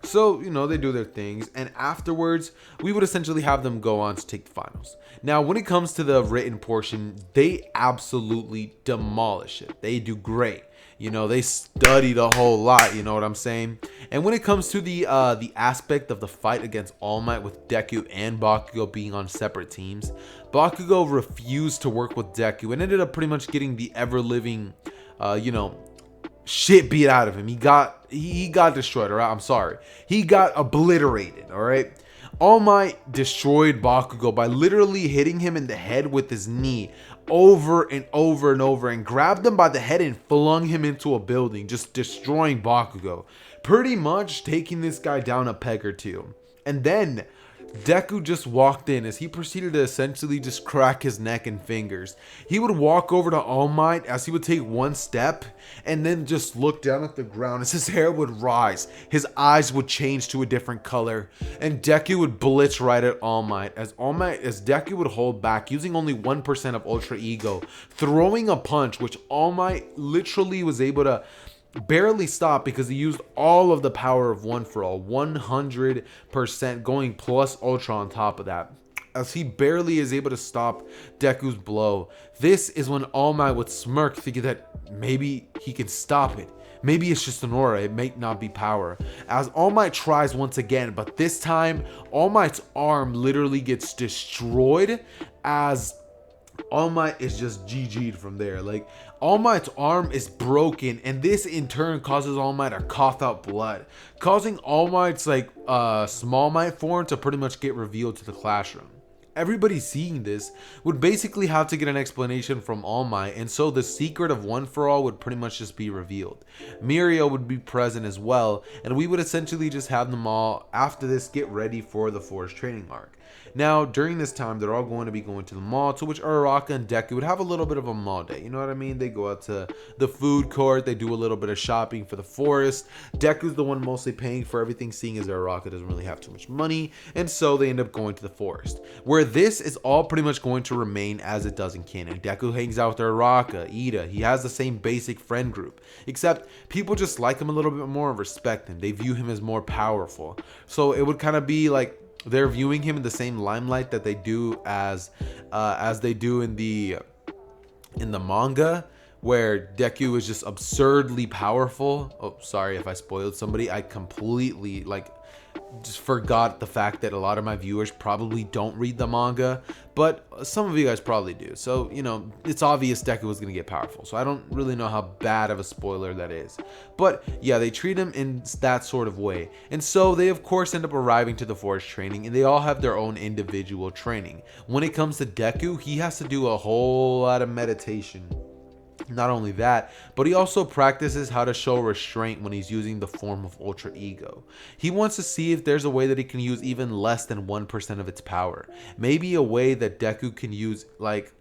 So, they do their things, and afterwards, we would essentially have them go on to take the finals. Now, when it comes to the written portion, they absolutely demolish it. They do great. They studied a whole lot, you know what I'm saying? And when it comes to the aspect of the fight against All Might with Deku and Bakugou being on separate teams, Bakugou refused to work with Deku and ended up pretty much getting the ever-living, shit beat out of him. He got destroyed, all right? I'm sorry. He got obliterated, all right? All Might destroyed Bakugou by literally hitting him in the head with his knee over and over and over, and grabbed him by the head and flung him into a building, just destroying Bakugou. Pretty much taking this guy down a peg or two. And then Deku just walked in as he proceeded to essentially just crack his neck and fingers. He would walk over to All Might as he would take one step and then just look down at the ground as his hair would rise. His eyes would change to a different color, and Deku would blitz right at All Might as Deku would hold back using only 1% of Ultra Ego, throwing a punch which All Might literally was able to barely stop because he used all of the power of One For All, 100% going plus Ultra on top of that, as he barely is able to stop Deku's blow. This is when All Might would smirk, thinking that maybe he can stop it. Maybe it's just an aura, it may not be power. As All Might tries once again, but this time All Might's arm literally gets destroyed as All Might is just GG'd from there. Like, All Might's arm is broken, and this in turn causes All Might to cough out blood, causing All Might's like Small Might form to pretty much get revealed to the classroom. Everybody seeing this would basically have to get an explanation from All Might, and so the secret of One For All would pretty much just be revealed. Mirio would be present as well, and we would essentially just have them all after this get ready for the Forest training arc. Now, during this time, they're all going to be going to the mall, to which Uraraka and Deku would have a little bit of a mall day. You know what I mean? They go out to the food court. They do a little bit of shopping for the forest. Deku's the one mostly paying for everything, seeing as Uraraka doesn't really have too much money. And so they end up going to the forest, where this is all pretty much going to remain as it does in canon. Deku hangs out with Uraraka, Ida. He has the same basic friend group, except people just like him a little bit more and respect him. They view him as more powerful. So it would kind of be like they're viewing him in the same limelight that they do as they do in the manga, where Deku is just absurdly powerful. Oh, sorry if I spoiled somebody. I completely just forgot the fact that a lot of my viewers probably don't read the manga, but some of you guys probably do. So, it's obvious Deku was going to get powerful. So I don't really know how bad of a spoiler that is. But yeah, they treat him in that sort of way. And so they, of course, end up arriving to the forest training, and they all have their own individual training. When it comes to Deku, he has to do a whole lot of meditation. Not only that, but he also practices how to show restraint when he's using the form of Ultra Ego. He wants to see if there's a way that he can use even less than 1% of its power. Maybe a way that Deku can use, like,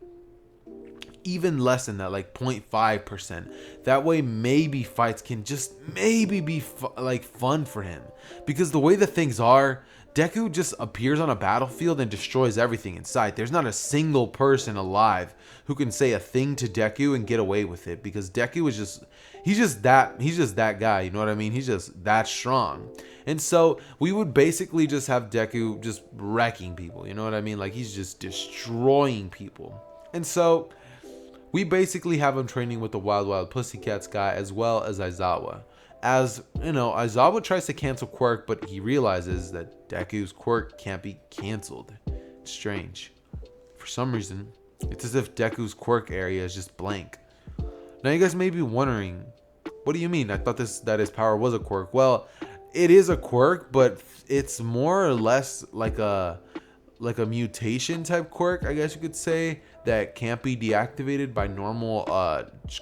even less than that, like 0.5%. That way maybe fights can just maybe be like fun for him, because the way that things are, Deku just appears on a battlefield and destroys everything in sight. There's not a single person alive who can say a thing to Deku and get away with it, because Deku is just he's just that guy, you know what I mean? He's just that strong. And so we would basically just have Deku just wrecking people, you know what I mean? Like, he's just destroying people. And so we basically have him training with the Wild Wild Pussycats guy as well as Aizawa. As you know, Aizawa tries to cancel Quirk, but he realizes that Deku's Quirk can't be canceled. It's strange. For some reason, it's as if Deku's Quirk area is just blank. Now you guys may be wondering, what do you mean? I thought that his power was a quirk. Well, it is a quirk, but it's more or less like a mutation type quirk, I guess you could say, that can't be deactivated by normal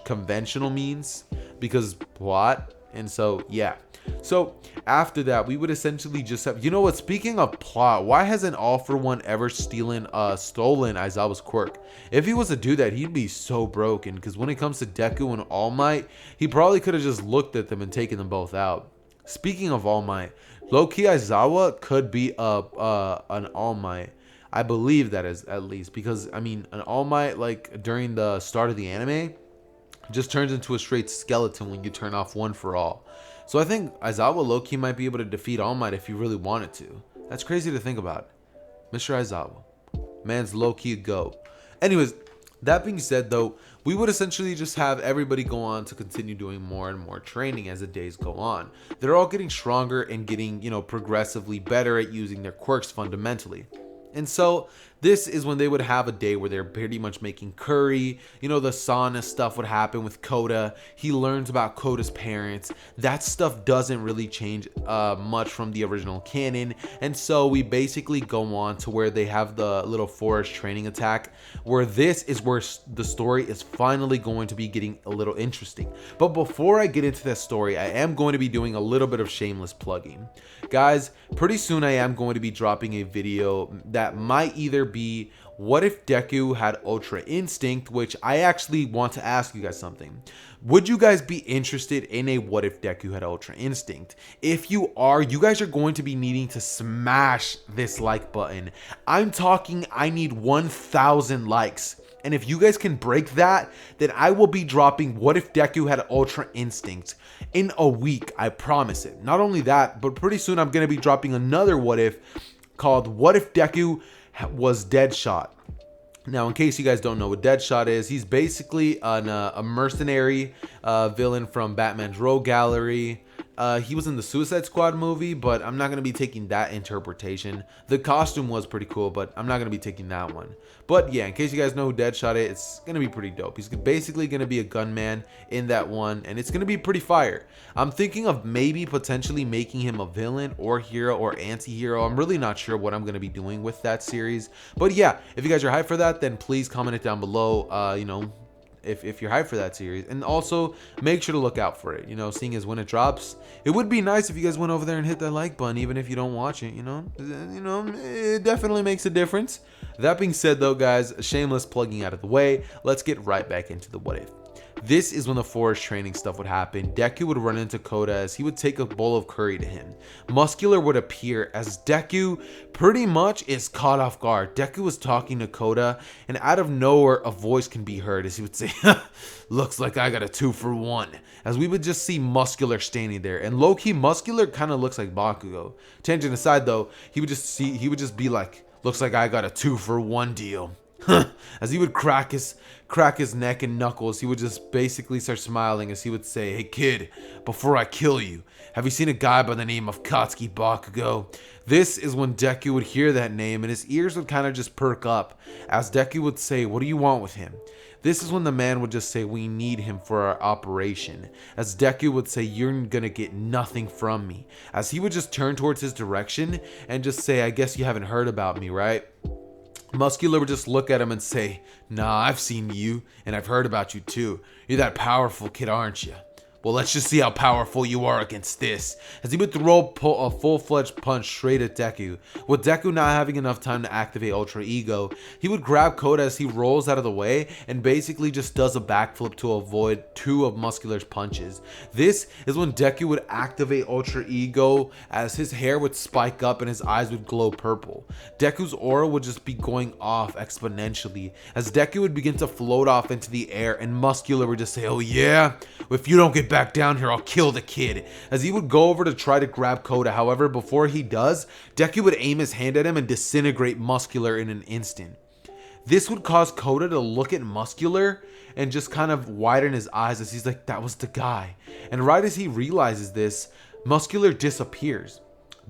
conventional means, because plot. And so yeah, so after that we would essentially just have, you know what, speaking of plot, why hasn't All For One ever stolen Aizawa's quirk? If he was to do that, he'd be so broken, because when it comes to Deku and All Might, he probably could have just looked at them and taken them both out. Speaking of All Might, low-key Aizawa could be an All Might. I believe that is, at least, because I mean, an All Might, like during the start of the anime, just turns into a straight skeleton when you turn off One For All. So I think Aizawa low-key might be able to defeat All Might if he really wanted to. That's crazy to think about. Mr. Aizawa, man's low-key a GOAT. Anyways, that being said though, we would essentially just have everybody go on to continue doing more and more training as the days go on. They're all getting stronger and getting, you know, progressively better at using their quirks fundamentally. And so this is when they would have a day where they're pretty much making curry. You know, the sauna stuff would happen with Koda. He learns about Koda's parents. That stuff doesn't really change much from the original canon. And so we basically go on to where they have the little forest training attack, where this is where the story is finally going to be getting a little interesting. But before I get into that story, I am going to be doing a little bit of shameless plugging. Guys, pretty soon I am going to be dropping a video that might either be what if Deku had Ultra Instinct, which I actually want to ask you guys something. Would you guys be interested in a what if Deku had Ultra Instinct? If you are, you guys are going to be needing to smash this like button. I'm talking, I need 1,000 likes. And if you guys can break that, then I will be dropping what if Deku had Ultra Instinct in a week. I promise it. Not only that, but pretty soon I'm going to be dropping another what if called What If Deku Was Deadshot. Now, in case you guys don't know what Deadshot is, he's basically a mercenary villain from Batman's Rogue Gallery. He was in the Suicide Squad movie, but I'm not going to be taking that interpretation. The costume was pretty cool, but I'm not going to be taking that one. But yeah, in case you guys know who Deadshot is, it's going to be pretty dope. He's basically going to be a gunman in that one, and it's going to be pretty fire. I'm thinking of maybe potentially making him a villain or hero or anti-hero. I'm really not sure what I'm going to be doing with that series. But yeah, if you guys are hyped for that, then please comment it down below, you know, if you're hyped for that series. And also make sure to look out for it, you know, seeing as when it drops. It would be nice if you guys went over there and hit that like button, even if you don't watch it, you know, it definitely makes a difference. That being said though, guys, shameless plugging out of the way, let's get right back into the what if. This is when the forest training stuff would happen. Deku would run into Koda as he would take a bowl of curry to him. Muscular would appear as Deku pretty much is caught off guard. Deku was talking to Koda, and out of nowhere a voice can be heard as he would say, looks like I got a 2-for-1. As we would just see Muscular standing there, and low-key Muscular kind of looks like Bakugou. Tangent aside though, he would just be like, looks like I got a 2-for-1 deal. As he would crack his neck and knuckles, he would just basically start smiling as he would say, hey kid, before I kill you, have you seen a guy by the name of Katsuki Bakugou? This is when Deku would hear that name and his ears would kind of just perk up as Deku would say, what do you want with him? This is when the man would just say, we need him for our operation. As Deku would say, you're gonna get nothing from me. As he would just turn towards his direction and just say, I guess you haven't heard about me, right? Muscular would just look at him and say, nah, I've seen you, and I've heard about you too. You're that powerful kid, aren't you? Well, let's just see how powerful you are against this. As he would throw a full-fledged punch straight at Deku. With Deku not having enough time to activate Ultra Ego, he would grab Kota as he rolls out of the way and basically just does a backflip to avoid 2 of Muscular's punches. This is when Deku would activate Ultra Ego as his hair would spike up and his eyes would glow purple. Deku's aura would just be going off exponentially as Deku would begin to float off into the air and Muscular would just say, "Oh yeah? If you don't get back down here, I'll kill the kid," as he would go over to try to grab Kota. However, before he does, Deku would aim his hand at him and disintegrate Muscular in an instant. This would cause Kota to look at Muscular and just kind of widen his eyes as he's like, that was the guy. And right as he realizes this, Muscular disappears.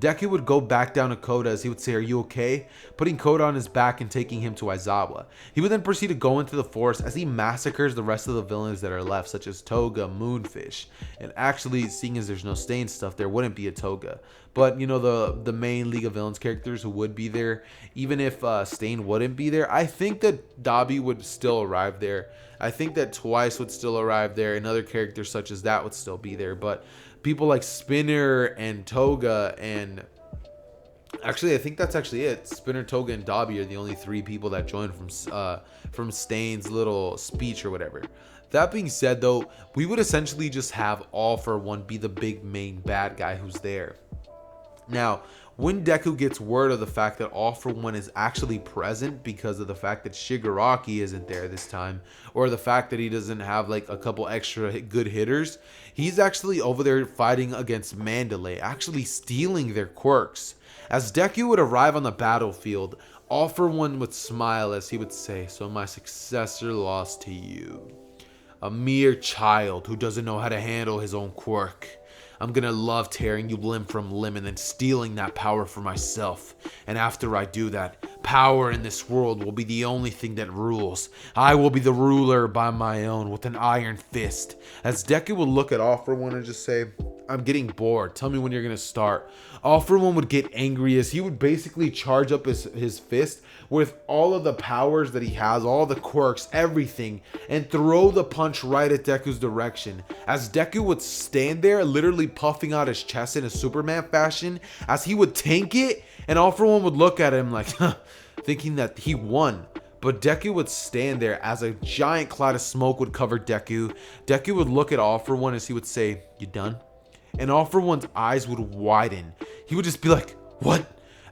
Deku would go back down to Kota as he would say, "Are you okay?" putting Kota on his back and taking him to Aizawa. He would then proceed to go into the forest as he massacres the rest of the villains that are left, such as Toga, Moonfish, and actually, seeing as there's no Stain stuff, there wouldn't be a Toga. But, you know, the main League of Villains characters who would be there, even if Stain wouldn't be there, I think that Dabi would still arrive there. I think that Twice would still arrive there, and other characters such as that would still be there. But people like Spinner and Toga and actually I think that's actually it. Spinner, Toga, and Dabi are the only 3 people that joined from Stain's little speech or whatever. That being said though, we would essentially just have All For One be the big main bad guy who's there. Now, when Deku gets word of the fact that All For One is actually present because of the fact that Shigaraki isn't there this time, or the fact that he doesn't have like a couple extra good hitters, he's actually over there fighting against Mandalay, actually stealing their quirks. As Deku would arrive on the battlefield, All For One would smile as he would say, "So my successor lost to you. A mere child who doesn't know how to handle his own quirk. I'm gonna love tearing you limb from limb and then stealing that power for myself. And after I do that, power in this world will be the only thing that rules. I will be the ruler by my own with an iron fist." As Deku would look at All For One and just say, "I'm getting bored. Tell me when you're gonna start." All For One would get angry as he would basically charge up his fist with all of the powers that he has, all the quirks, everything, and throw the punch right at Deku's direction. As Deku would stand there literally puffing out his chest in a Superman fashion as he would tank it, and All For One would look at him like, thinking that he won. But Deku would stand there as a giant cloud of smoke would cover Deku. Deku would look at All For One as he would say, "You done?" And All For One's eyes would widen. He would just be like, "What?"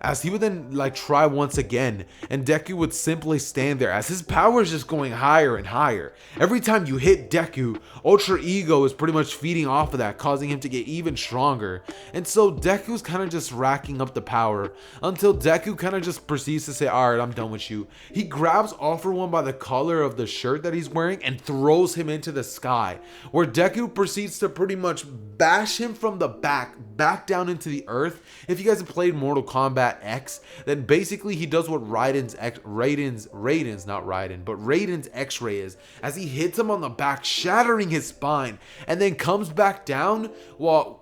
As he would then like try once again, and Deku would simply stand there as his power is just going higher and higher. Every time you hit Deku, Ultra Ego is pretty much feeding off of that, causing him to get even stronger. And so Deku's kind of just racking up the power until Deku kind of just proceeds to say, "Alright, I'm done with you." He grabs All For One by the collar of the shirt that he's wearing and throws him into the sky, where Deku proceeds to pretty much bash him from the back down into the earth. If you guys have played Mortal Kombat X, then basically he does what Raiden's X-ray is, as he hits him on the back, shattering his spine, and then comes back down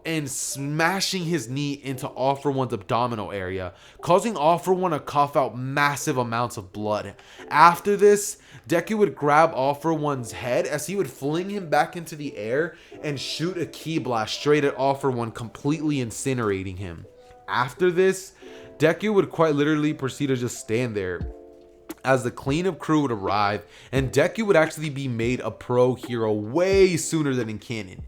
and smashing his knee into All For One's abdominal area, causing All For One to cough out massive amounts of blood. After this, Deku would grab All For One's head as he would fling him back into the air and shoot a ki blast straight at All For One, completely incinerating him. After this, Deku would quite literally proceed to just stand there as the cleanup crew would arrive, and Deku would actually be made a pro hero way sooner than in canon.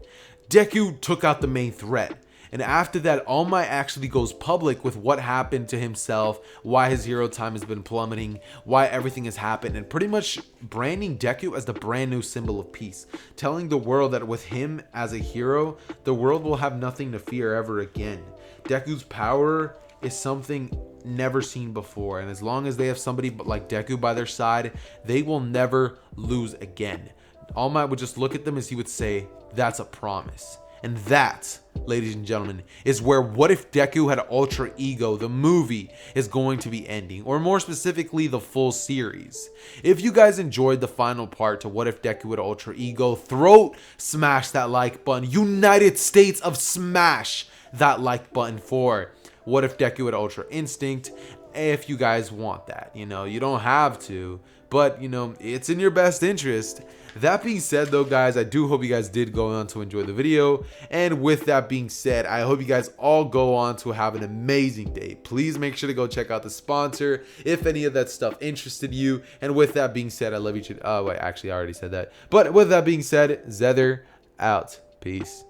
Deku took out the main threat, and after that, All Might actually goes public with what happened to himself, why his hero time has been plummeting, why everything has happened, and pretty much branding Deku as the brand new symbol of peace, telling the world that with him as a hero, the world will have nothing to fear ever again. Deku's power is something never seen before, and as long as they have somebody like Deku by their side, they will never lose again. All Might would just look at them as he would say, "That's a promise." And that, ladies and gentlemen, is where What If Deku Had Ultra Ego, the movie, is going to be ending, or more specifically, the full series. If you guys enjoyed the final part to What If Deku Had Ultra Ego, smash that like button. United States of smash that like button for What If Deku Had Ultra Instinct. if you guys want that. You know, you don't have to, but you know, it's in your best interest. That being said though, guys, I do hope you guys did go on to enjoy the video. And with that being said, I hope you guys all go on to have an amazing day. Please make sure to go check out the sponsor if any of that stuff interested you. And with that being said, I love you. Wait, actually I already said that. But with that being said, Zether out. Peace.